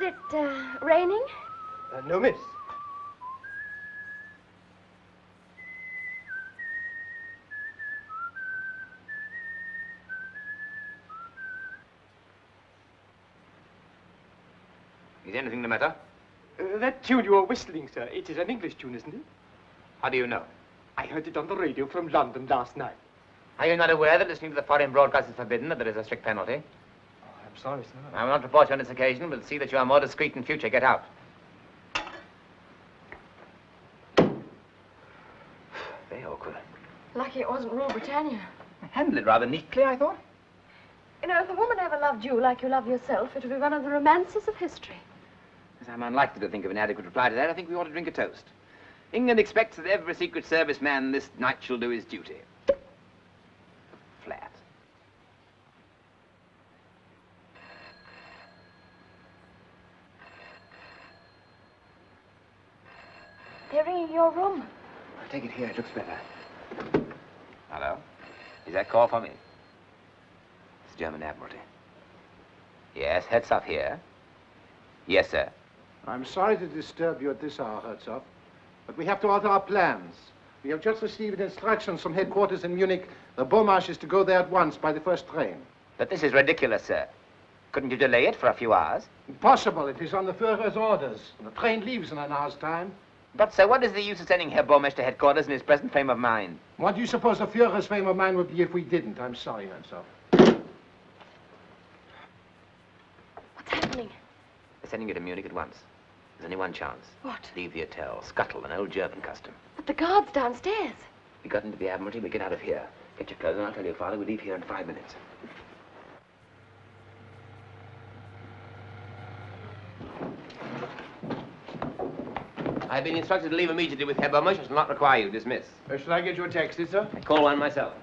it, raining? No, miss. Is anything the matter? That tune you are whistling, sir, it is an English tune, isn't it? How do you know? I heard it on the radio from London last night. Are you not aware that listening to the foreign broadcast is forbidden, that there is a strict penalty? I'm sorry, sir. I will not report you on this occasion, but see that you are more discreet in future. Get out. Very awkward. Lucky it wasn't Rule Britannia. Handled it rather neatly, I thought. You know, if a woman ever loved you like you love yourself, it would be one of the romances of history. As I'm unlikely to think of an adequate reply to that, I think we ought to drink a toast. England expects that every Secret Service man this night shall do his duty. Flat. They're ringing your room. I'll take it here, it looks better. Hello? Is that call for me? It's German Admiralty. Yes, Herzog here. Yes, sir. I'm sorry to disturb you at this hour, Herzog, but we have to alter our plans. We have just received instructions from headquarters in Munich. The Bomasch is to go there at once by the first train. But this is ridiculous, sir. Couldn't you delay it for a few hours? Impossible. It is on the Führer's orders. The train leaves in an hour's time. But, sir, what is the use of sending Herr Bomasch to headquarters in his present frame of mind? What do you suppose the Führer's frame of mind would be if we didn't? I'm sorry, Herzog. What's happening? They're sending you to Munich at once. There's only one chance. What? Leave the hotel. Scuttle, an old German custom. But the guard's downstairs. We got into the Admiralty, we get out of here. Get your clothes on, I'll tell your father we leave here in 5 minutes. I've been instructed to leave immediately with Herr Bomasch. I shall not require you. Dismiss. Shall I get you a taxi, sir? I call one myself.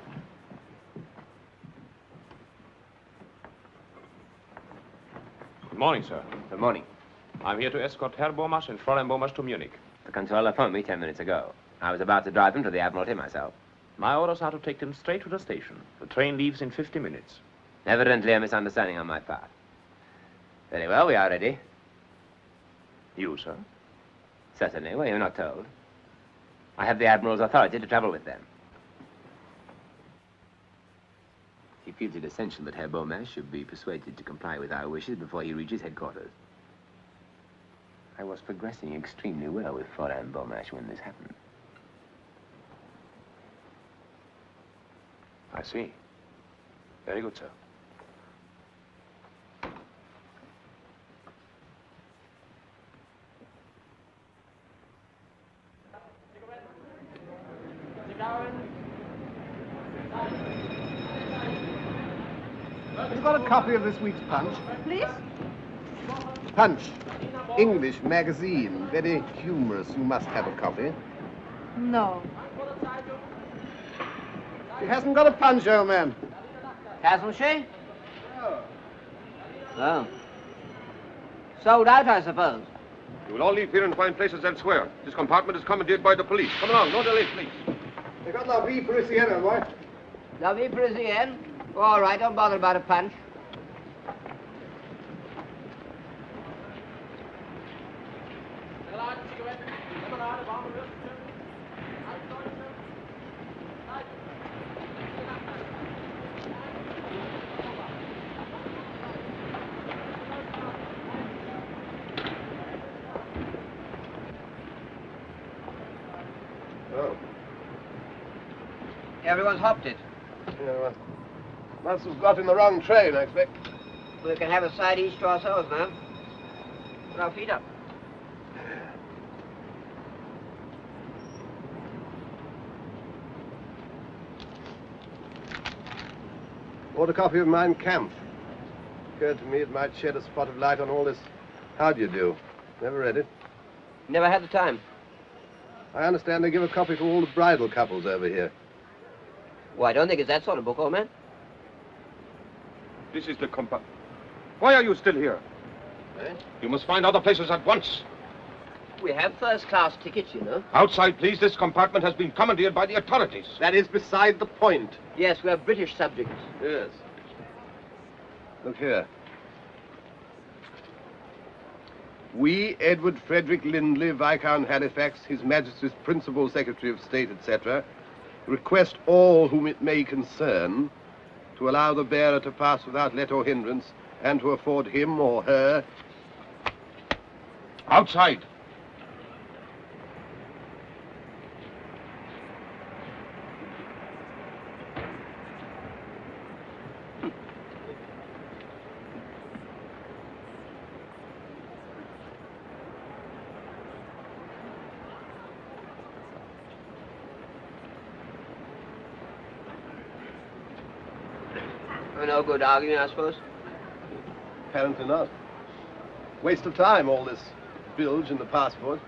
Good morning, sir. Good morning. I'm here to escort Herr Bomasch and Fräulein Bomasch to Munich. The controller phoned me 10 minutes ago. I was about to drive them to the Admiralty myself. My orders are to take them straight to the station. The train leaves in 50 minutes. Evidently a misunderstanding on my part. Very well, we are ready. You, sir? Certainly. Were you not told? I have the Admiral's authority to travel with them. He feels it essential that Herr Bomasch should be persuaded to comply with our wishes before he reaches headquarters. I was progressing extremely well with Fräulein Bomasch when this happened. I see. Very good, sir. You've got a copy of this week's Punch? Please? Punch. English magazine. Very humorous. You must have a copy. No. She hasn't got a Punch, old man. Hasn't she? Oh. Sold out, I suppose. You will all leave here and find places elsewhere. This compartment is commandeered by the police. Come along, no delay, please. They got La Vie Parisienne, boy. La Vie Parisienne? All right, don't bother about a Punch. Oh. Everyone's hopped it. Yeah, must have got in the wrong train, I expect. We can have a side each to ourselves, ma'am. Put our feet up. Bought a copy of Mein Kampf. Occurred to me it might shed a spot of light on all this. How do you do? Never read it. Never had the time. I understand they give a copy to all the bridal couples over here. Well, I don't think it's that sort of book, old man. This is the compartment. Why are you still here? Eh? You must find other places at once. We have first-class tickets, you know. Outside, please. This compartment has been commandeered by the authorities. That is beside the point. Yes, we're British subjects. Yes. Look here. We, Edward Frederick Lindley, Viscount Halifax, His Majesty's Principal Secretary of State, etc., request all whom it may concern to allow the bearer to pass without let or hindrance and to afford him or her... Outside! No good arguing, I suppose? Apparently not. Waste of time, all this bilge in the passport.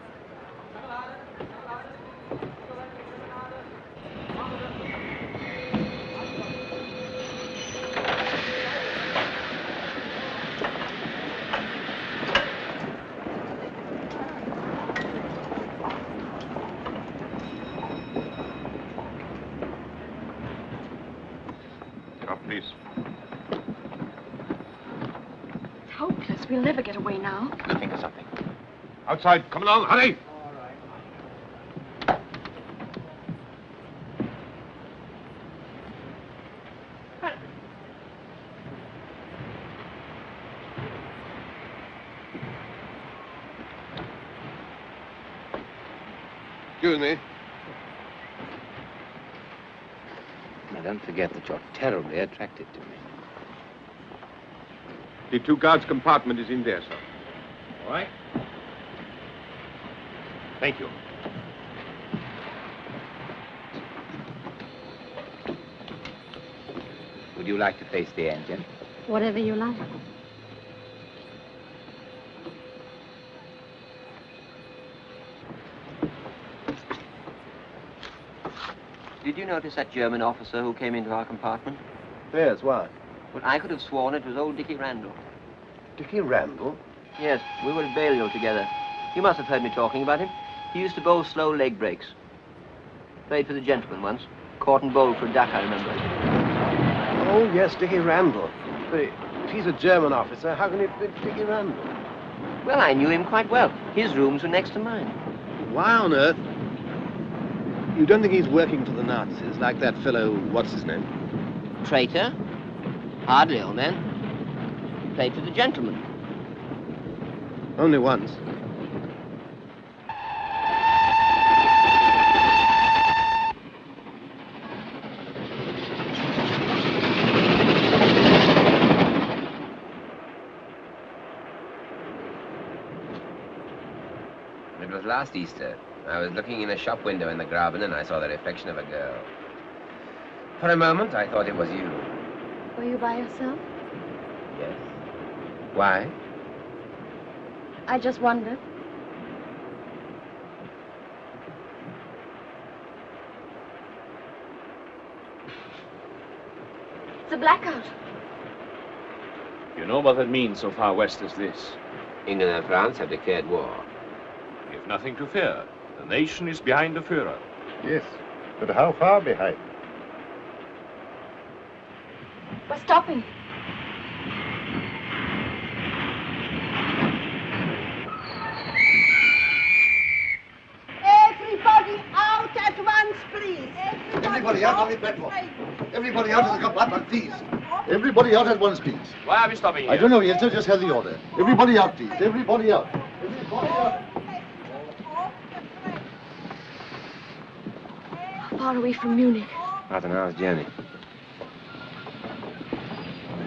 Please. It's hopeless. We'll never get away now. Think of something. Outside, come along, hurry! Excuse me. Now, don't forget that you're terribly attracted to me. The 2 guards' compartment is in there, sir. All right. Thank you. Would you like to face the engine? Whatever you like. Did you notice that German officer who came into our compartment? Yes, why? Well, I could have sworn it was old Dickie Randall. Dickie Randall? Yes, we were at Balliol together. You must have heard me talking about him. He used to bowl slow leg breaks. Played for the gentlemen once. Caught and bowled for a duck, I remember. Oh, yes, Dickie Randall. But if he's a German officer, how can it be Dickie Randall? Well, I knew him quite well. His rooms were next to mine. Why on earth? You don't think he's working for the Nazis, like that fellow, what's his name? Traitor? Hardly, old man. Played for the gentlemen. Only once. It was last Easter. I was looking in a shop window in the Graben and I saw the reflection of a girl. For a moment, I thought it was you. Were you by yourself? Yes. Why? I just wondered. It's a blackout. You know what that means so far west as this? England and France have declared war. You've nothing to fear. The nation is behind the Führer. Yes, but how far behind? We're stopping. Everybody out at once, please. Everybody out on the platform. Everybody out of the compartment, please. Everybody out at once, please. Why are we stopping here? I don't know yet, sir. Just have the order. Everybody out, please. Everybody out. Everybody out. How far away from Munich? About an hour's journey.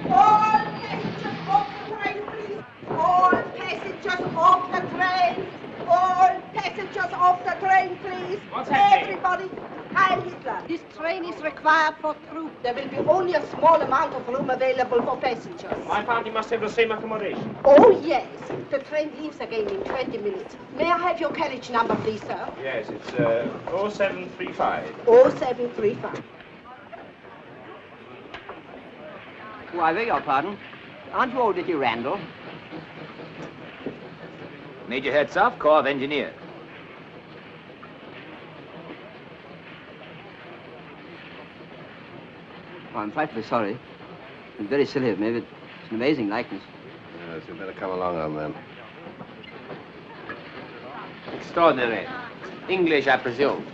All passengers off the train, please. All passengers off the train. All passengers off the train, please. What's happening? Everybody, Heil Hitler. This train is required for troops. There will be only a small amount of room available for passengers. My party must have the same accommodation. Oh, yes. The train leaves again in 20 minutes. May I have your carriage number, please, sir? Yes, it's 0735. 0735. Oh, I beg your pardon. Aren't you old Dickie Randall? Major Hertzhoff, Corps of Engineers. Oh, I'm frightfully sorry. It's very silly of me, but it's an amazing likeness. Yes, you better come along, old man. Extraordinary. English, I presume.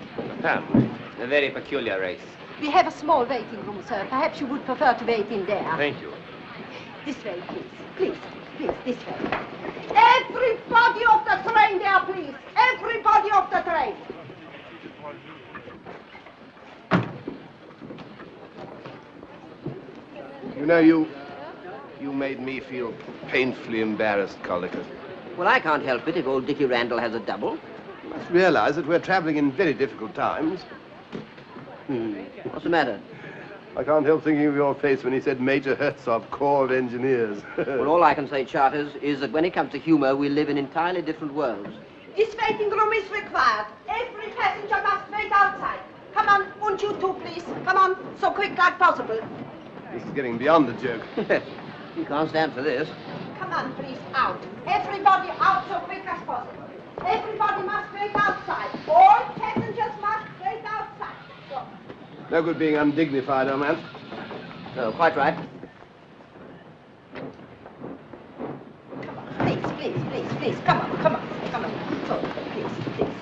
Family. A very peculiar race. We have a small waiting room, sir. Perhaps you would prefer to wait in there. Thank you. This way, please. Please, please, this way. Everybody off the train there, please. Everybody off the train. You know, you made me feel painfully embarrassed, Collicutt. Well, I can't help it if old Dickie Randall has a double. You must realize that we're traveling in very difficult times. What's the matter? I can't help thinking of your face when he said Major Herzog, Corps of Engineers. Well, all I can say, Charters, is that when it comes to humor, we live in entirely different worlds. This waiting room is required. Every passenger must wait outside. Come on, and you too, please. Come on, so quick like possible. This is getting beyond the joke. You can't stand for this. Come on, please, out. Everybody out so quick as possible. Everybody must wait outside. All passengers must wait outside. So. No good being undignified, old man. No, quite right. Please, please, please, please. Come on, come on, come on. So, please, please.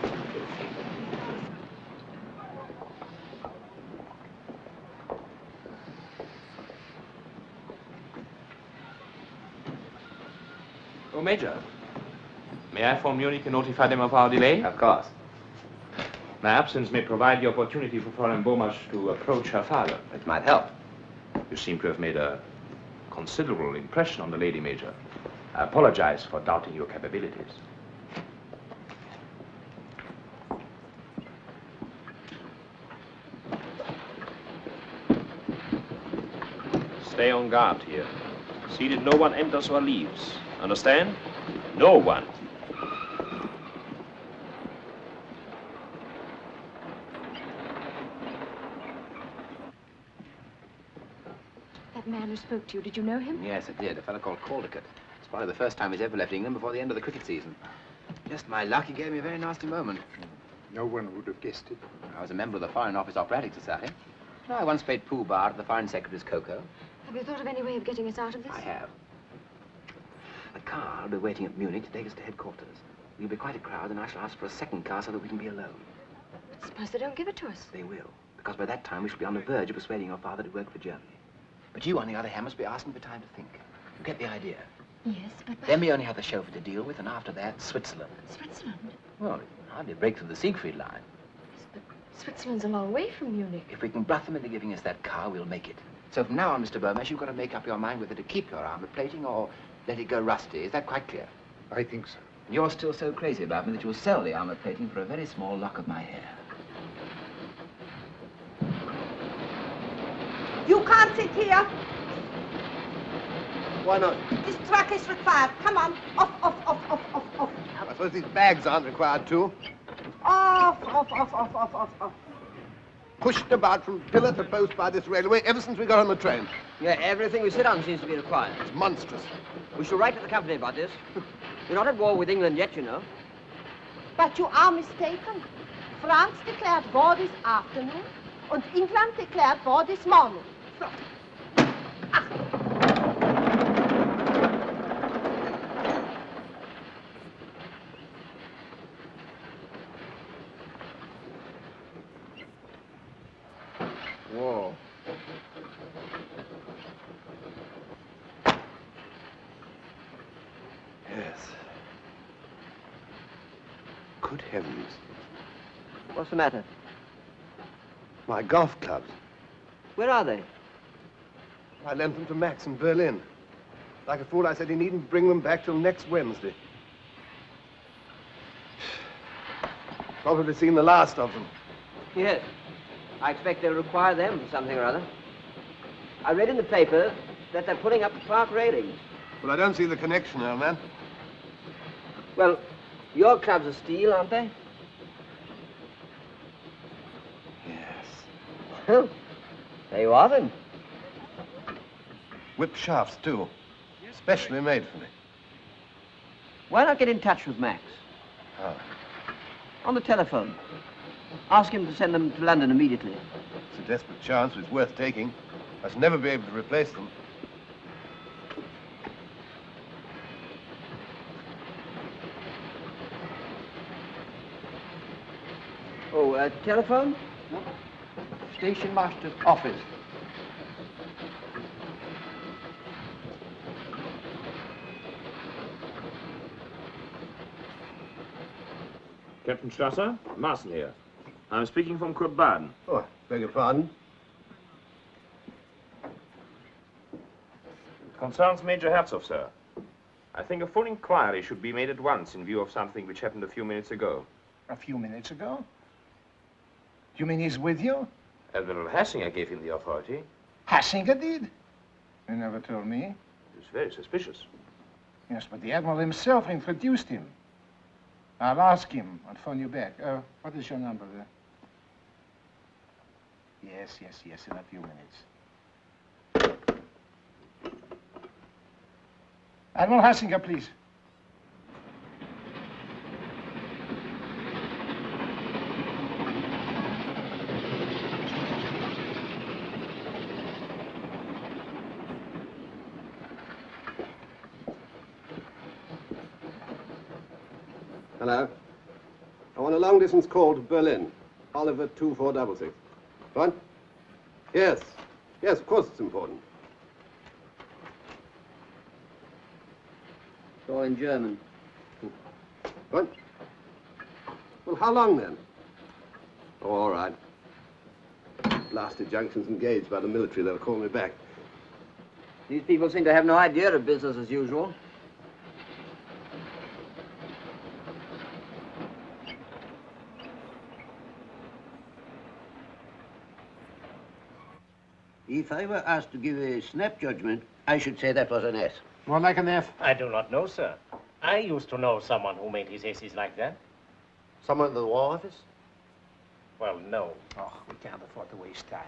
Oh, Major. May I phone Munich and notify them of our delay? Of course. My absence may provide the opportunity for Fräulein Bomasch to approach her father. It might help. You seem to have made a considerable impression on the lady, Major. I apologize for doubting your capabilities. Stay on guard here. See that no one enters or leaves. Understand? No one. That man who spoke to you, did you know him? Yes, I did. A fellow called Caldicott. It's probably the first time he's ever left England before the end of the cricket season. Just my luck, he gave me a very nasty moment. No one would have guessed it. I was a member of the Foreign Office Operatic Society. I once played pool bar at the Foreign Secretary's cocoa. Have you thought of any way of getting us out of this? I have. The car will be waiting at Munich to take us to headquarters. We'll be quite a crowd, and I shall ask for a second car so that we can be alone. Suppose they don't give it to us. They will, because by that time we shall be on the verge of persuading your father to work for Germany. But you, on the other hand, must be asking for time to think. You get the idea? Yes, but... Then we only have the chauffeur to deal with, and after that, Switzerland. Switzerland? Well, it can hardly break through the Siegfried line. Yes, but Switzerland's a long way from Munich. If we can bluff them into giving us that car, we'll make it. So from now on, Mr. Bomasch, you've got to make up your mind whether to keep your armour plating or let it go rusty. Is that quite clear? I think so. And you're still so crazy about me that you'll sell the armour plating for a very small lock of my hair. You can't sit here. Why not? This truck is required. Come on. Off, off, off, off, off, off. I suppose these bags aren't required too. Off, off, off, off, off, off, off. Pushed about from pillar to post by this railway ever since we got on the train. Yeah, everything we sit on seems to be required. It's monstrous. We shall write to the company about this. We're not at war with England yet, you know. But you are mistaken. France declared war this afternoon, and England declared war this morning. So. Whoa. Yes. Good heavens. What's the matter? My golf clubs. Where are they? I lent them to Max in Berlin. Like a fool, I said he needn't bring them back till next Wednesday. Probably seen the last of them. Yes. I expect they'll require them for something or other. I read in the paper that they're putting up the park railings. Well, I don't see the connection, old man. Well, your clubs are steel, aren't they? Yes. Well, there you are, then. Whip shafts, too. Specially made for me. Why not get in touch with Max? How? On the telephone. Ask him to send them to London immediately. It's a desperate chance, but it's worth taking. I shall never be able to replace them. Telephone? No. Station master's office. Captain Strasser, Marcel here. I'm speaking from Kurt Baden. Oh, beg your pardon. It concerns Major Herzog, sir. I think a full inquiry should be made at once in view of something which happened a few minutes ago. A few minutes ago? You mean he's with you? Admiral Hassinger gave him the authority. Hassinger did? You never told me. He was very suspicious. Yes, but the Admiral himself introduced him. I'll ask him. I'll phone you back. What is your number there? Yes, in a few minutes. Admiral Hassinger, please. Hello. I want a long-distance call to Berlin. Oliver 2466. What? Yes. Yes, of course it's important. It's all in German. What? Well, how long then? Oh, all right. Blasted junction's engaged by the military. They'll call me back. These people seem to have no idea of business as usual. If I were asked to give a snap judgment, I should say that was an S. More like an F. I do not know, sir. I used to know someone who made his S's like that. Someone in the War Office? Well, no. Oh, we can't afford to waste time.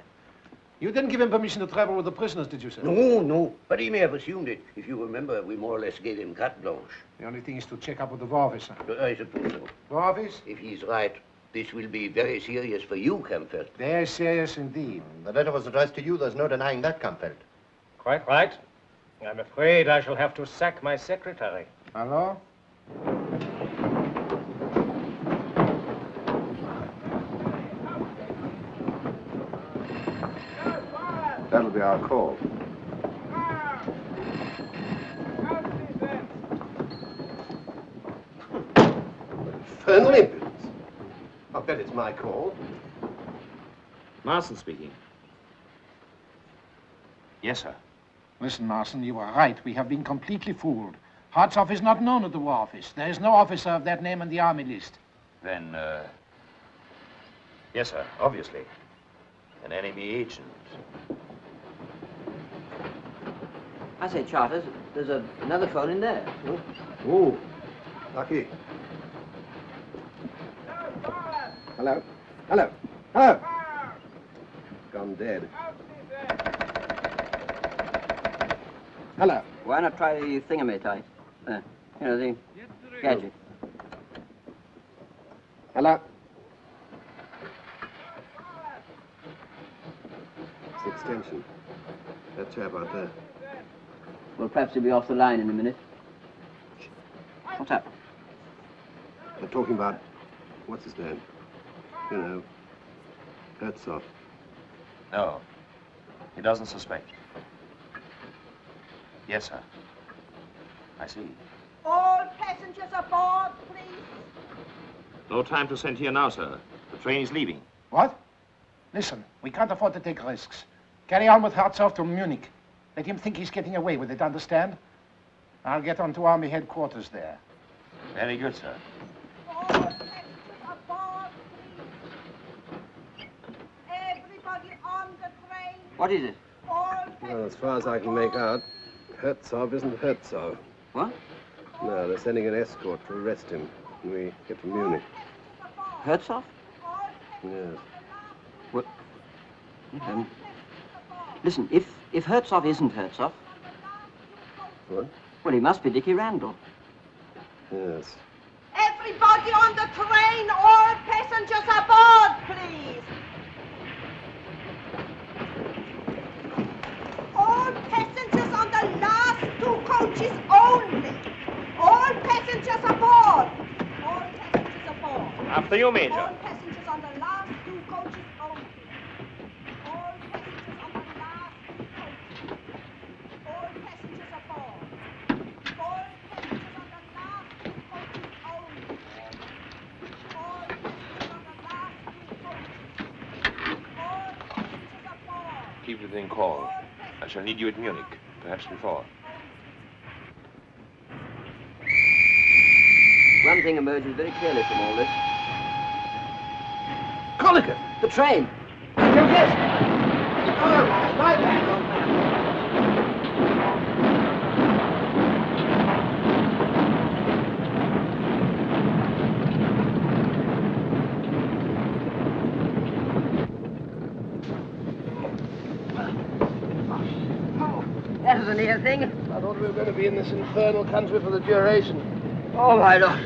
You didn't give him permission to travel with the prisoners, did you, sir? No. But he may have assumed it. If you remember, we more or less gave him carte blanche. The only thing is to check up with the War Office, sir. I suppose so. War Office? If he's right, this will be very serious for you, Kampfeld. Very serious indeed. The letter was addressed to you. There's no denying that, Kampfeld. Quite right. I'm afraid I shall have to sack my secretary. Hello? That'll be our call. Infernal impudence. I'll bet it's my call. Marcel speaking. Yes, sir. Listen, Marson, you are right. We have been completely fooled. Hartzoff is not known at the War Office. There is no officer of that name on the army list. Then, yes, sir, obviously. An enemy agent. I say, Charters, there's another phone in there. Oh, lucky. Hello? Hello? Hello? Gone dead. Hello? Why not try the thingamate? You know, the gadget. Hello? It's the extension. That chap out there. Well, perhaps he'll be off the line in a minute. What's up? They're talking about, what's his name? You know, Herzog. No, he doesn't suspect. Yes, sir. I see. All passengers aboard, please. No time to send here now, sir. The train is leaving. What? Listen, we can't afford to take risks. Carry on with Hartzoff to Munich. Let him think he's getting away with it, understand? I'll get on to Army headquarters there. Very good, sir. All passengers aboard, please. Everybody on the train. What is it? All Well, as far as I can make out, Herzog isn't Herzog. What? No, they're sending an escort to arrest him when we get to Munich. Herzog? Yes. What? Listen, if Herzog isn't Herzog... What? Well, he must be Dickie Randall. Yes. Everybody on the train, all passengers aboard, please. All passengers on the last 2 coaches only. All passengers aboard. All passengers aboard. After you, Major. All passengers on the last keep it in call. I shall need you at Munich, perhaps before. One thing emerges very clearly from all this. Colligan! The train! Yes! Oh, my bad, old man. That was a near thing. I thought we were going to be in this infernal country for the duration. Oh, my Lord.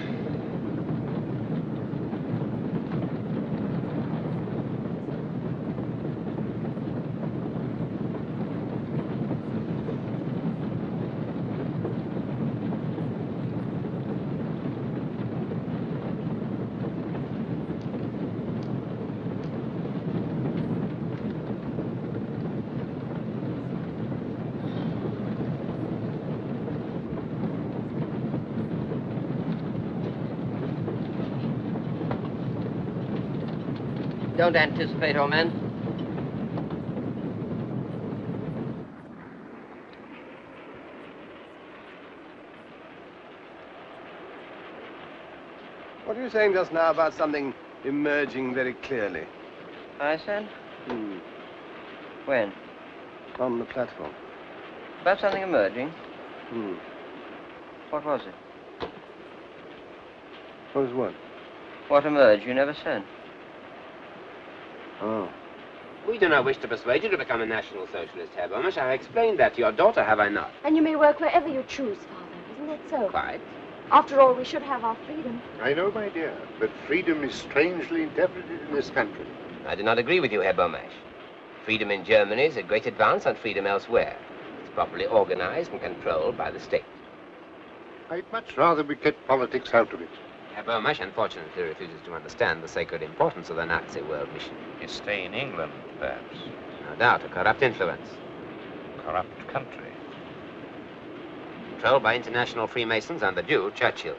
Don't anticipate, old man. What were you saying just now about something emerging very clearly? I said? When? On the platform. About something emerging? What was it? What was what? What emerged, you never said. Oh. We do not wish to persuade you to become a National Socialist, Herr Bomasch. I have explained that to your daughter, have I not? And you may work wherever you choose, Father. Isn't that so? Quite. After all, we should have our freedom. I know, my dear, but freedom is strangely interpreted in this country. I do not agree with you, Herr Bomasch. Freedom in Germany is a great advance on freedom elsewhere. It's properly organized and controlled by the state. I'd much rather we kept politics out of it. Herr Bomasch unfortunately refuses to understand the sacred importance of the Nazi world mission. You stay in England, perhaps. No doubt, a corrupt influence. Corrupt country. Controlled by international Freemasons and the Jew, Churchill.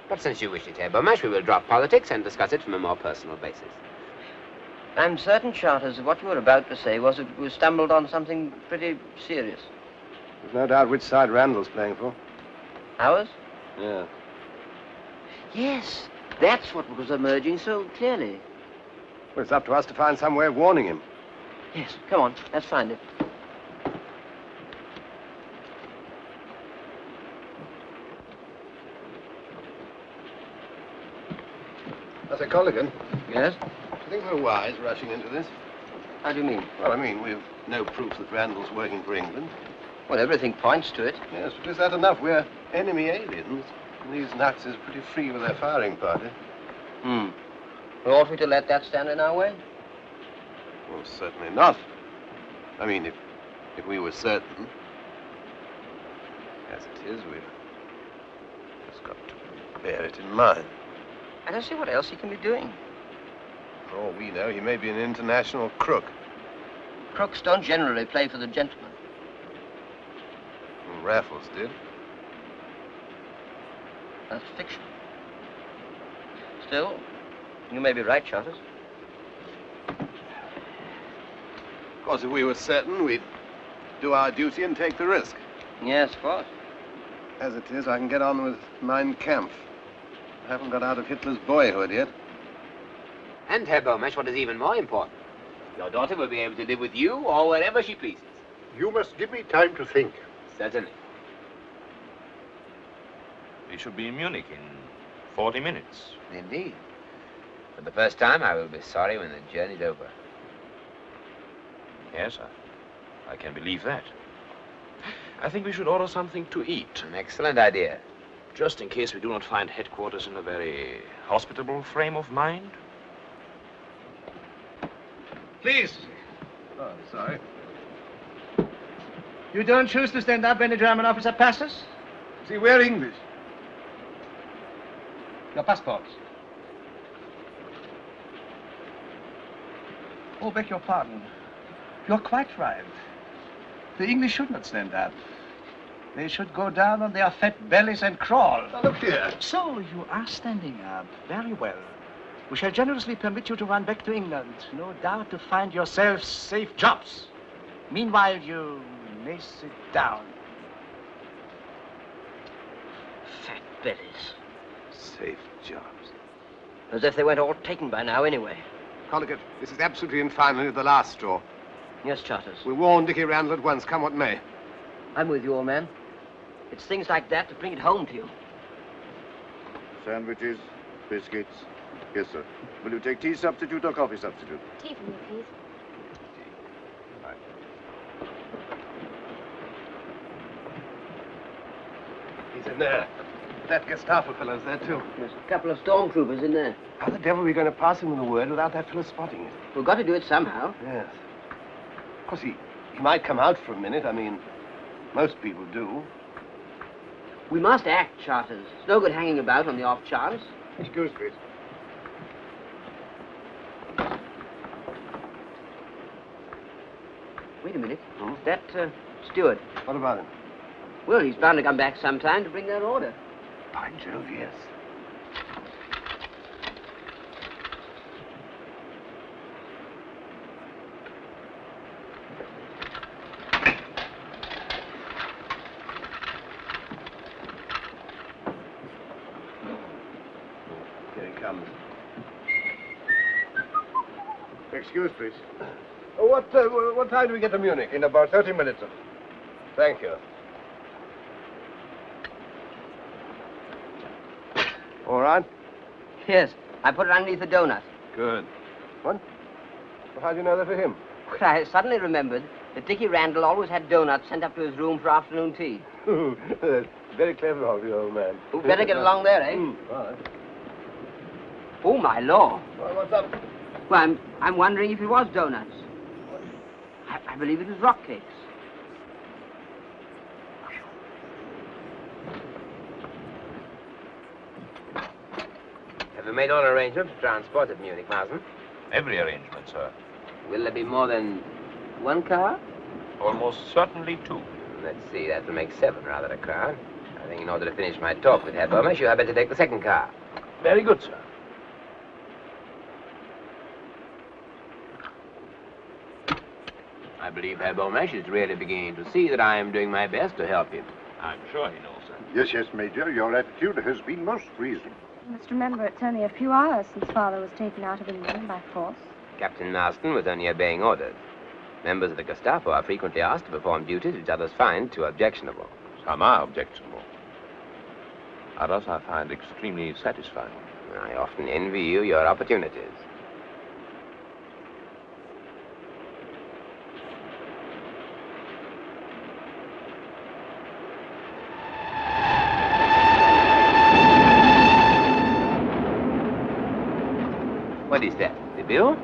But since you wish it, Herr Bomasch, we will drop politics and discuss it from a more personal basis. I'm certain, Charters, that what you were about to say was that we stumbled on something pretty serious. There's no doubt which side Randall's playing for. Ours? Yeah. Yes, that's what was emerging so clearly. Well, it's up to us to find some way of warning him. Yes, come on, let's find it. I say, Colligan. Yes? Do you think we're wise rushing into this? How do you mean? Well, I mean, we've no proof that Randall's working for England. Well, everything points to it. Yes, but is that enough? We're enemy aliens. And these Nazis are pretty free with their firing party. Well, ought we to let that stand in our way? Well, certainly not. I mean, if we were certain. As it is, we've just got to bear it in mind. I don't see what else he can be doing. For all we know, he may be an international crook. Crooks don't generally play for the gentleman. Well, Raffles did. That's fiction. Still, you may be right, Charters. Of course, if we were certain, we'd do our duty and take the risk. Yes, of course. As it is, I can get on with Mein Kampf. I haven't got out of Hitler's boyhood yet. And, Herr Bomasch, what is even more important, your daughter will be able to live with you or wherever she pleases. You must give me time to think. Certainly. We should be in Munich in 40 minutes. Indeed. For the first time, I will be sorry when the journey's over. Yes, I can believe that. I think we should order something to eat. An excellent idea. Just in case we do not find headquarters in a very hospitable frame of mind. Please. Oh, sorry. You don't choose to stand up when the German officer passes? See, we're English. Your passports. Oh, beg your pardon. You're quite right. The English should not stand up. They should go down on their fat bellies and crawl. Now, look here. So you are standing up. Very well. We shall generously permit you to run back to England, no doubt to find yourselves safe jobs. Meanwhile, you may sit down. Fat bellies. Safe jobs. As if they weren't all taken by now anyway. Collicut, this is absolutely and finally the last straw. Yes, Charters. We'll warn Dickie Randall at once, come what may. I'm with you, old man. It's things like that that bring it home to you. Sandwiches, biscuits. Yes, sir. Will you take tea substitute or coffee substitute? Tea for me, please. He's in there. That Gestapo fellow's there, too. There's a couple of stormtroopers in there. How the devil are we going to pass him with a word without that fellow spotting it? We've got to do it somehow. Yes. Of course, he might come out for a minute. I mean, most people do. We must act, Charters. It's no good hanging about on the off chance. Excuse me. Wait a minute. That steward. What about him? Well, he's bound to come back sometime to bring that order. By Jove, yes. Here he comes. Excuse, please. What time do we get to Munich? In about 30 minutes, sir. Thank you. All right? Yes, I put it underneath the donut. Good. What? Well, how do you know that for him? But I suddenly remembered that Dickie Randall always had donuts sent up to his room for afternoon tea. Very clever of you, old man. We'd better get along there, eh? All right. Oh, my law. Well, what's up? Well, I'm wondering if it was donuts. I believe it was rock cakes. Have you made all arrangements to transport at Munich, Marsden? Every arrangement, sir. Will there be more than one car? Almost certainly two. Let's see, that will make 7 rather a crowd. I think in order to finish my talk with Herr Bomasch, you had better take the second car. Very good, sir. I believe Herr Bomasch is really beginning to see that I am doing my best to help him. I'm sure he knows, sir. Yes, yes, Major. Your attitude has been most reasonable. You must remember it's only a few hours since Father was taken out of England by force. Captain Marston was only obeying orders. Members of the Gestapo are frequently asked to perform duties which others find too objectionable. Some are objectionable. Others I find extremely satisfying. I often envy you your opportunities. What is that? The bill?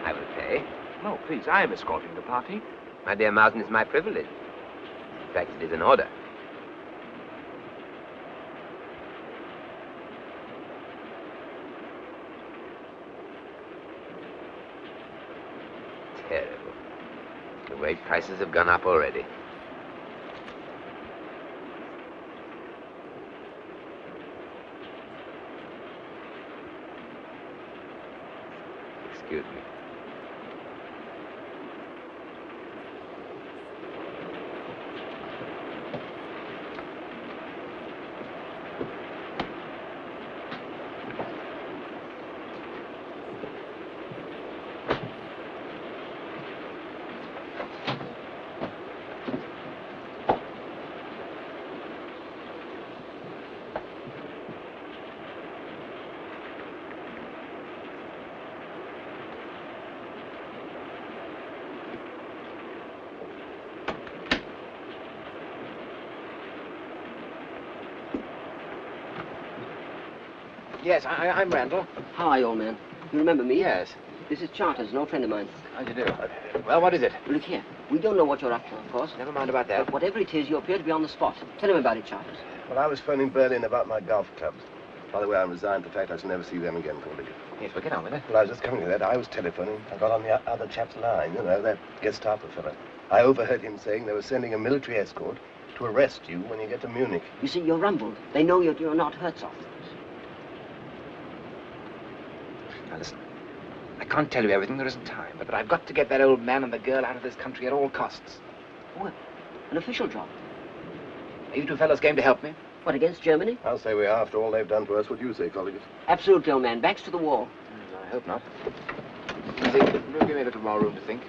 I will pay. No, please, I am escorting the party. My dear Marsden, it's my privilege. In fact, it is an order. Terrible. The way prices have gone up already. Excuse me. Yes, I'm Randall. How are you, old man? You remember me? Yes. This is Charters, an old friend of mine. How do you do? Well, what is it? Well, look here. We don't know what you're up to, of course. Never mind about that. But whatever it is, you appear to be on the spot. Tell him about it, Charters. Well, I was phoning Berlin about my golf clubs. By the way, I'm resigned to the fact I shall never see them again, Colby. Yes, well, get on with it. Well, I was just coming to that. I was telephoning. I got on the other chap's line, you know, that Gestapo fellow. I overheard him saying they were sending a military escort to arrest you when you get to Munich. You see, you're rumbled. They know you're not Herzog. Now listen, I can't tell you everything, there isn't time, but I've got to get that old man and the girl out of this country at all costs. Oh, an official job. Are you two fellows game to help me? What, against Germany? I'll say we are, after all they've done to us. What do you say, colleagues? Absolutely, old man. Backs to the wall. I hope not. Easy, give me a little more room to think.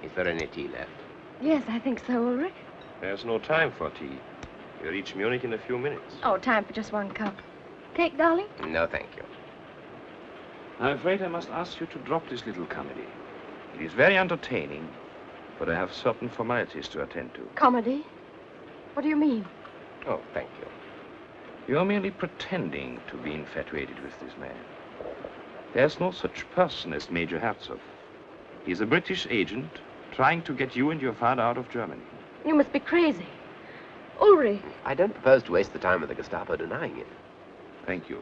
Is there any tea left? Yes, I think so, Ulrich. There's no time for tea. You reach Munich in a few minutes. Oh, time for just one cup. Cake, darling? No, thank you. I'm afraid I must ask you to drop this little comedy. It is very entertaining, but I have certain formalities to attend to. Comedy? What do you mean? Oh, thank you. You're merely pretending to be infatuated with this man. There's no such person as Major Herzog. He's a British agent trying to get you and your father out of Germany. You must be crazy. Ulrich. I don't propose to waste the time of the Gestapo denying it. Thank you.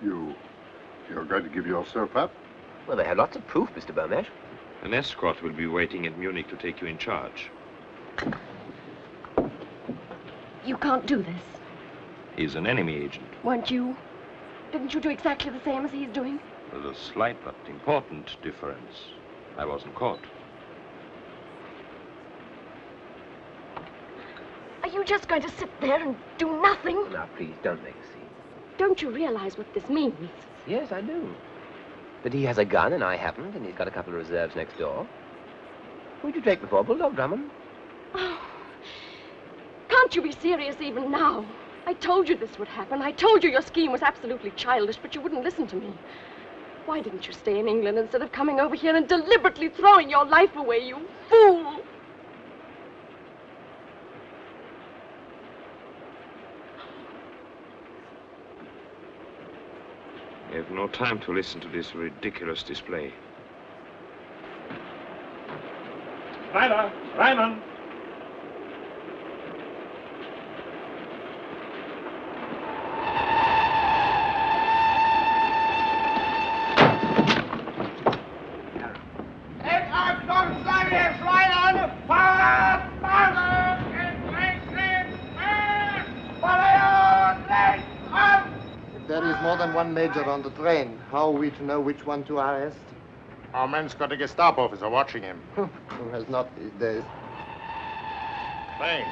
You're going to give yourself up? Well, they have lots of proof, Mr. Bomasch. An escort will be waiting at Munich to take you in charge. You can't do this. He's an enemy agent. Weren't you? Didn't you do exactly the same as he's doing? With a slight but important difference. I wasn't caught. Are you just going to sit there and do nothing? Now, please, don't make a scene. Don't you realize what this means? Yes, I do. That he has a gun and I haven't, and he's got a couple of reserves next door. Who'd you take before, Bulldog Drummond? Oh, can't you be serious even now? I told you this would happen. I told you your scheme was absolutely childish, but you wouldn't listen to me. Why didn't you stay in England instead of coming over here and deliberately throwing your life away, you fool? I have no time to listen to this ridiculous display. Ryder! Ryman! There is more than one major on the train. How are we to know which one to arrest? Our man's got a Gestapo officer watching him. Who has not these days? Thanks.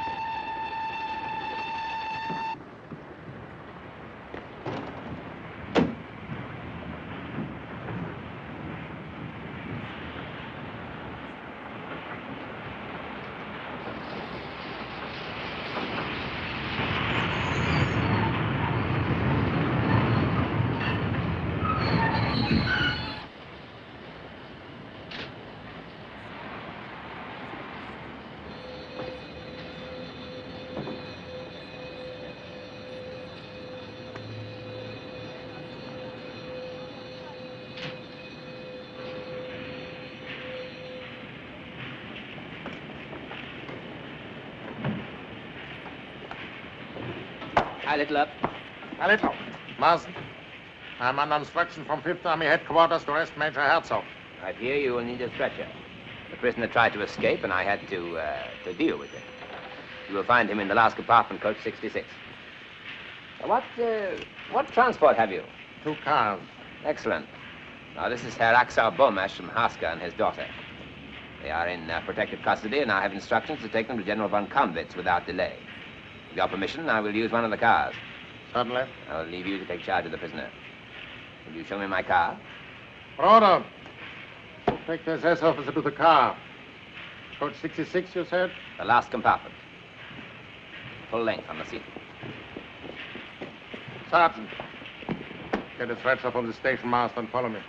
Hi, little up. A little. Marsden, I'm under instruction from 5th Army headquarters to arrest Major Herzog. I fear you will need a stretcher. The prisoner tried to escape, and I had to deal with it. You will find him in the last compartment, coach 66. What transport have you? 2 cars. Excellent. Now, this is Herr Axel Bomasch from Haska and his daughter. They are in protective custody, and I have instructions to take them to General von Kampwitz without delay. With your permission, I will use one of the cars. Certainly. I will leave you to take charge of the prisoner. Will you show me my car? Broder, take the SS officer to the car. Coach 66, you said? The last compartment. Full length on the seat. Sergeant, get a stretcher from the station master and follow me.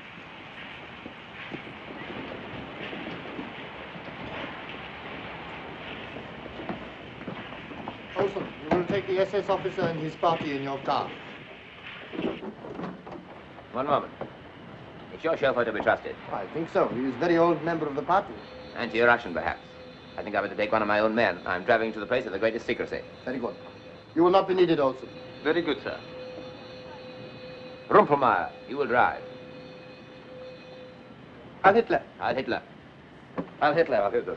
Olson, you will take the SS officer and his party in your car. One moment. Is your chauffeur to be trusted? I think so. He is a very old member of the party. Anti-Russian, perhaps. I think I better take one of my own men. I'm traveling to the place with the greatest secrecy. Very good. You will not be needed also. Very good, sir. Rumpelmeyer, you will drive. Heil Hitler. Heil Hitler. Heil Hitler. Heil Hitler.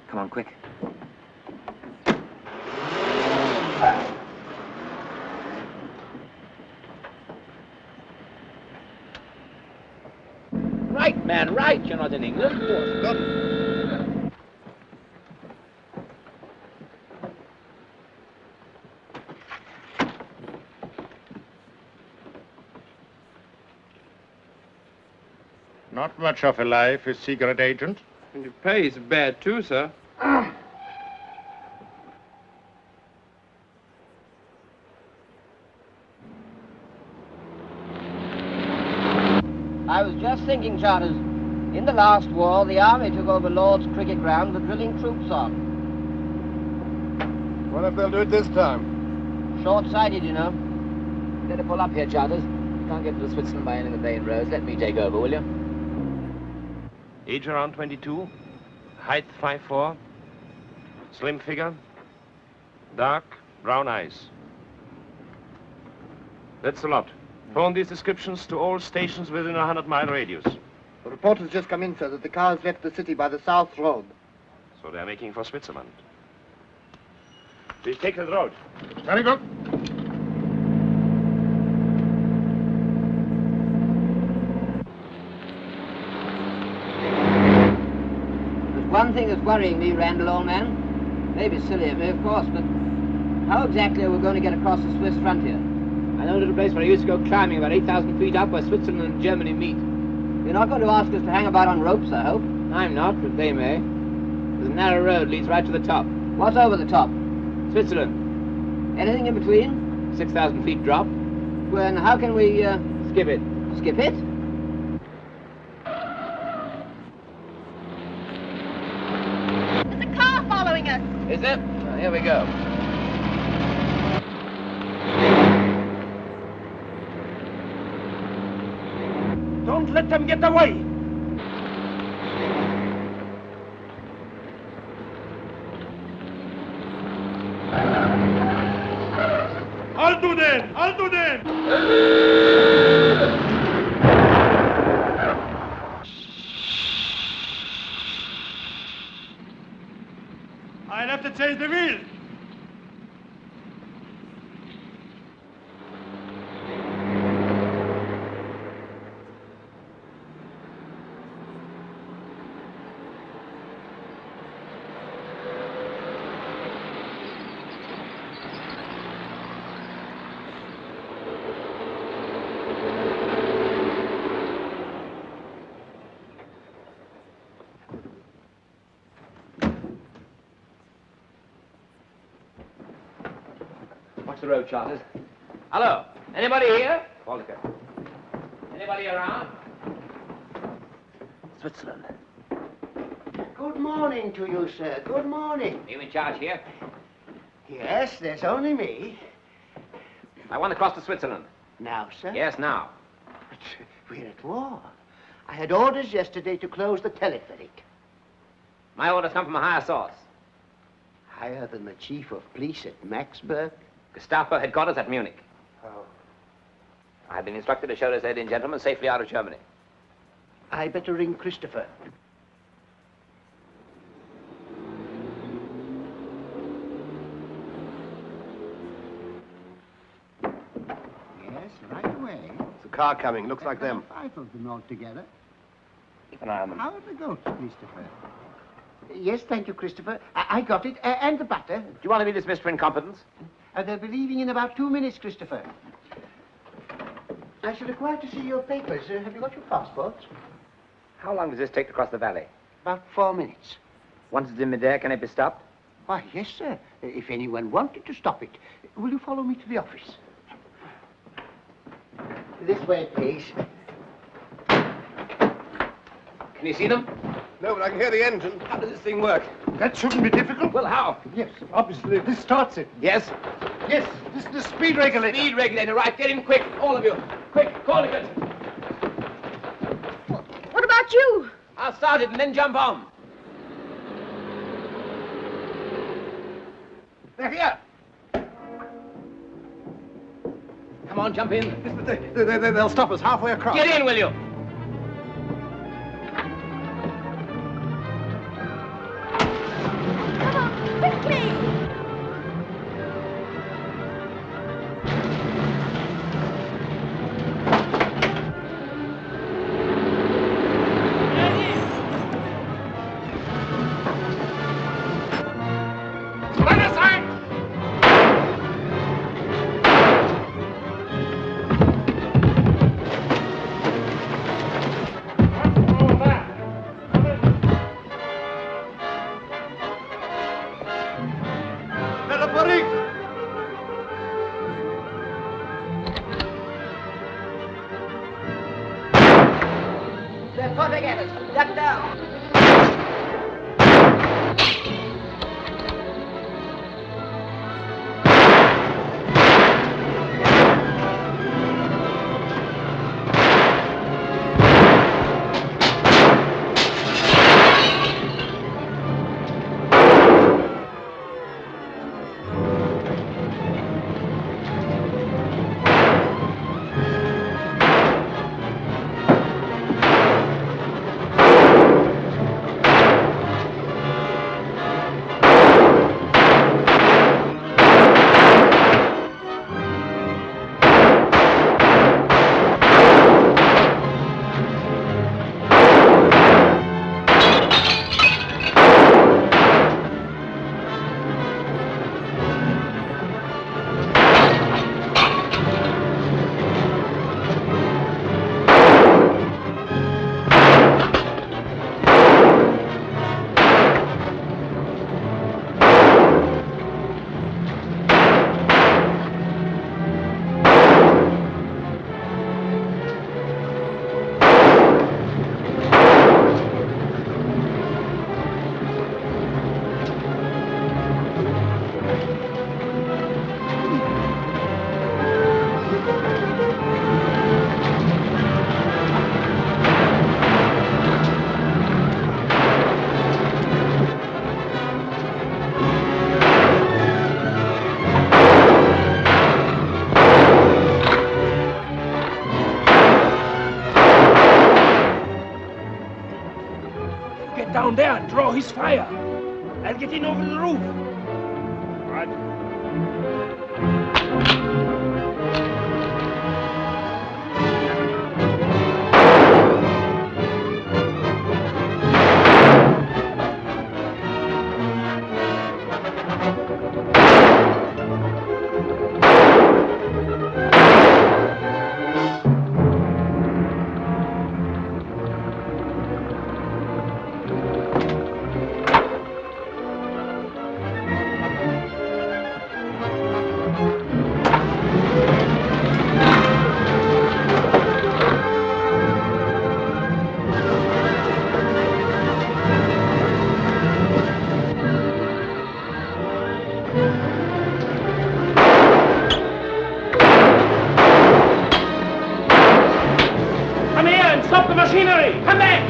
Come on, quick. Right, man, right. You're not in England. Not much of a life, a secret agent. And your pay is bad too, sir. I was just thinking, Charters, in the last war, the army took over Lord's cricket ground for drilling troops on. What if they'll do it this time? Short-sighted, you know. Better pull up here, Charters. You can't get to Switzerland by any of the main roads. Let me take over, will you? Age around 22, height 5'4", slim figure, dark brown eyes. That's a lot. Phone these descriptions to all stations within a 100-mile radius. The report has just come in, sir, that the car has left the city by the South Road. So they're making for Switzerland. Please take that road. Very good. There's one thing that's worrying me, Randall, old man. Maybe silly of me, of course, but how exactly are we going to get across the Swiss frontier? I know a little place where I used to go climbing about 8,000 feet up where Switzerland and Germany meet. You're not going to ask us to hang about on ropes, I hope? I'm not, but they may. There's a narrow road leads right to the top. What's over the top? Switzerland. Anything in between? 6,000 feet drop. Well, and how can we, skip it? Skip it? There's a car following us. Is there? Well, here we go. Don't let them get away! I'll do that! I'll do that! I'll have to change the wheel. Watch the road, Charters. Hello. Anybody here? Waldecker. Anybody around? Switzerland. Good morning to you, sir. Good morning. Are you in charge here? Yes, there's only me. I want to cross to Switzerland. Now, sir? Yes, now. But we're at war. I had orders yesterday to close the telepheric. My orders come from a higher source. Higher than the chief of police at Maxburg? Gestapo headquarters at Munich. Oh. I've been instructed to show this lady and gentleman safely out of Germany. I better ring Christopher. Yes, right away. It's a car coming. Looks like them. 5 of them altogether. Keep an eye on them. How are the goats, Christopher? Yes, thank you, Christopher. I got it. And the butter. Do you want to be dismissed for incompetence? They'll be leaving in about 2 minutes, Christopher. I shall require to see your papers. Have you got your passports? How long does this take to cross the valley? About 4 minutes. Once it's in midair, can it be stopped? Why, yes, sir. If anyone wanted to stop it. Will you follow me to the office? This way, please. Can you see them? No, but I can hear the engine. How does this thing work? That shouldn't be difficult. Well, how? Yes, obviously. This starts it. Yes? Yes, this is the speed regulator. Speed regulator, right. Get in quick, all of you. Quick, call it. about you? I'll start it and then jump on. They're here. Come on, jump in. They'll stop us halfway across. Get in, will you? Come on, quickly! They're coming at us. Duck down. Down there and draw his fire. I'll get in over the roof. Right. Come here and stop the machinery! Come back!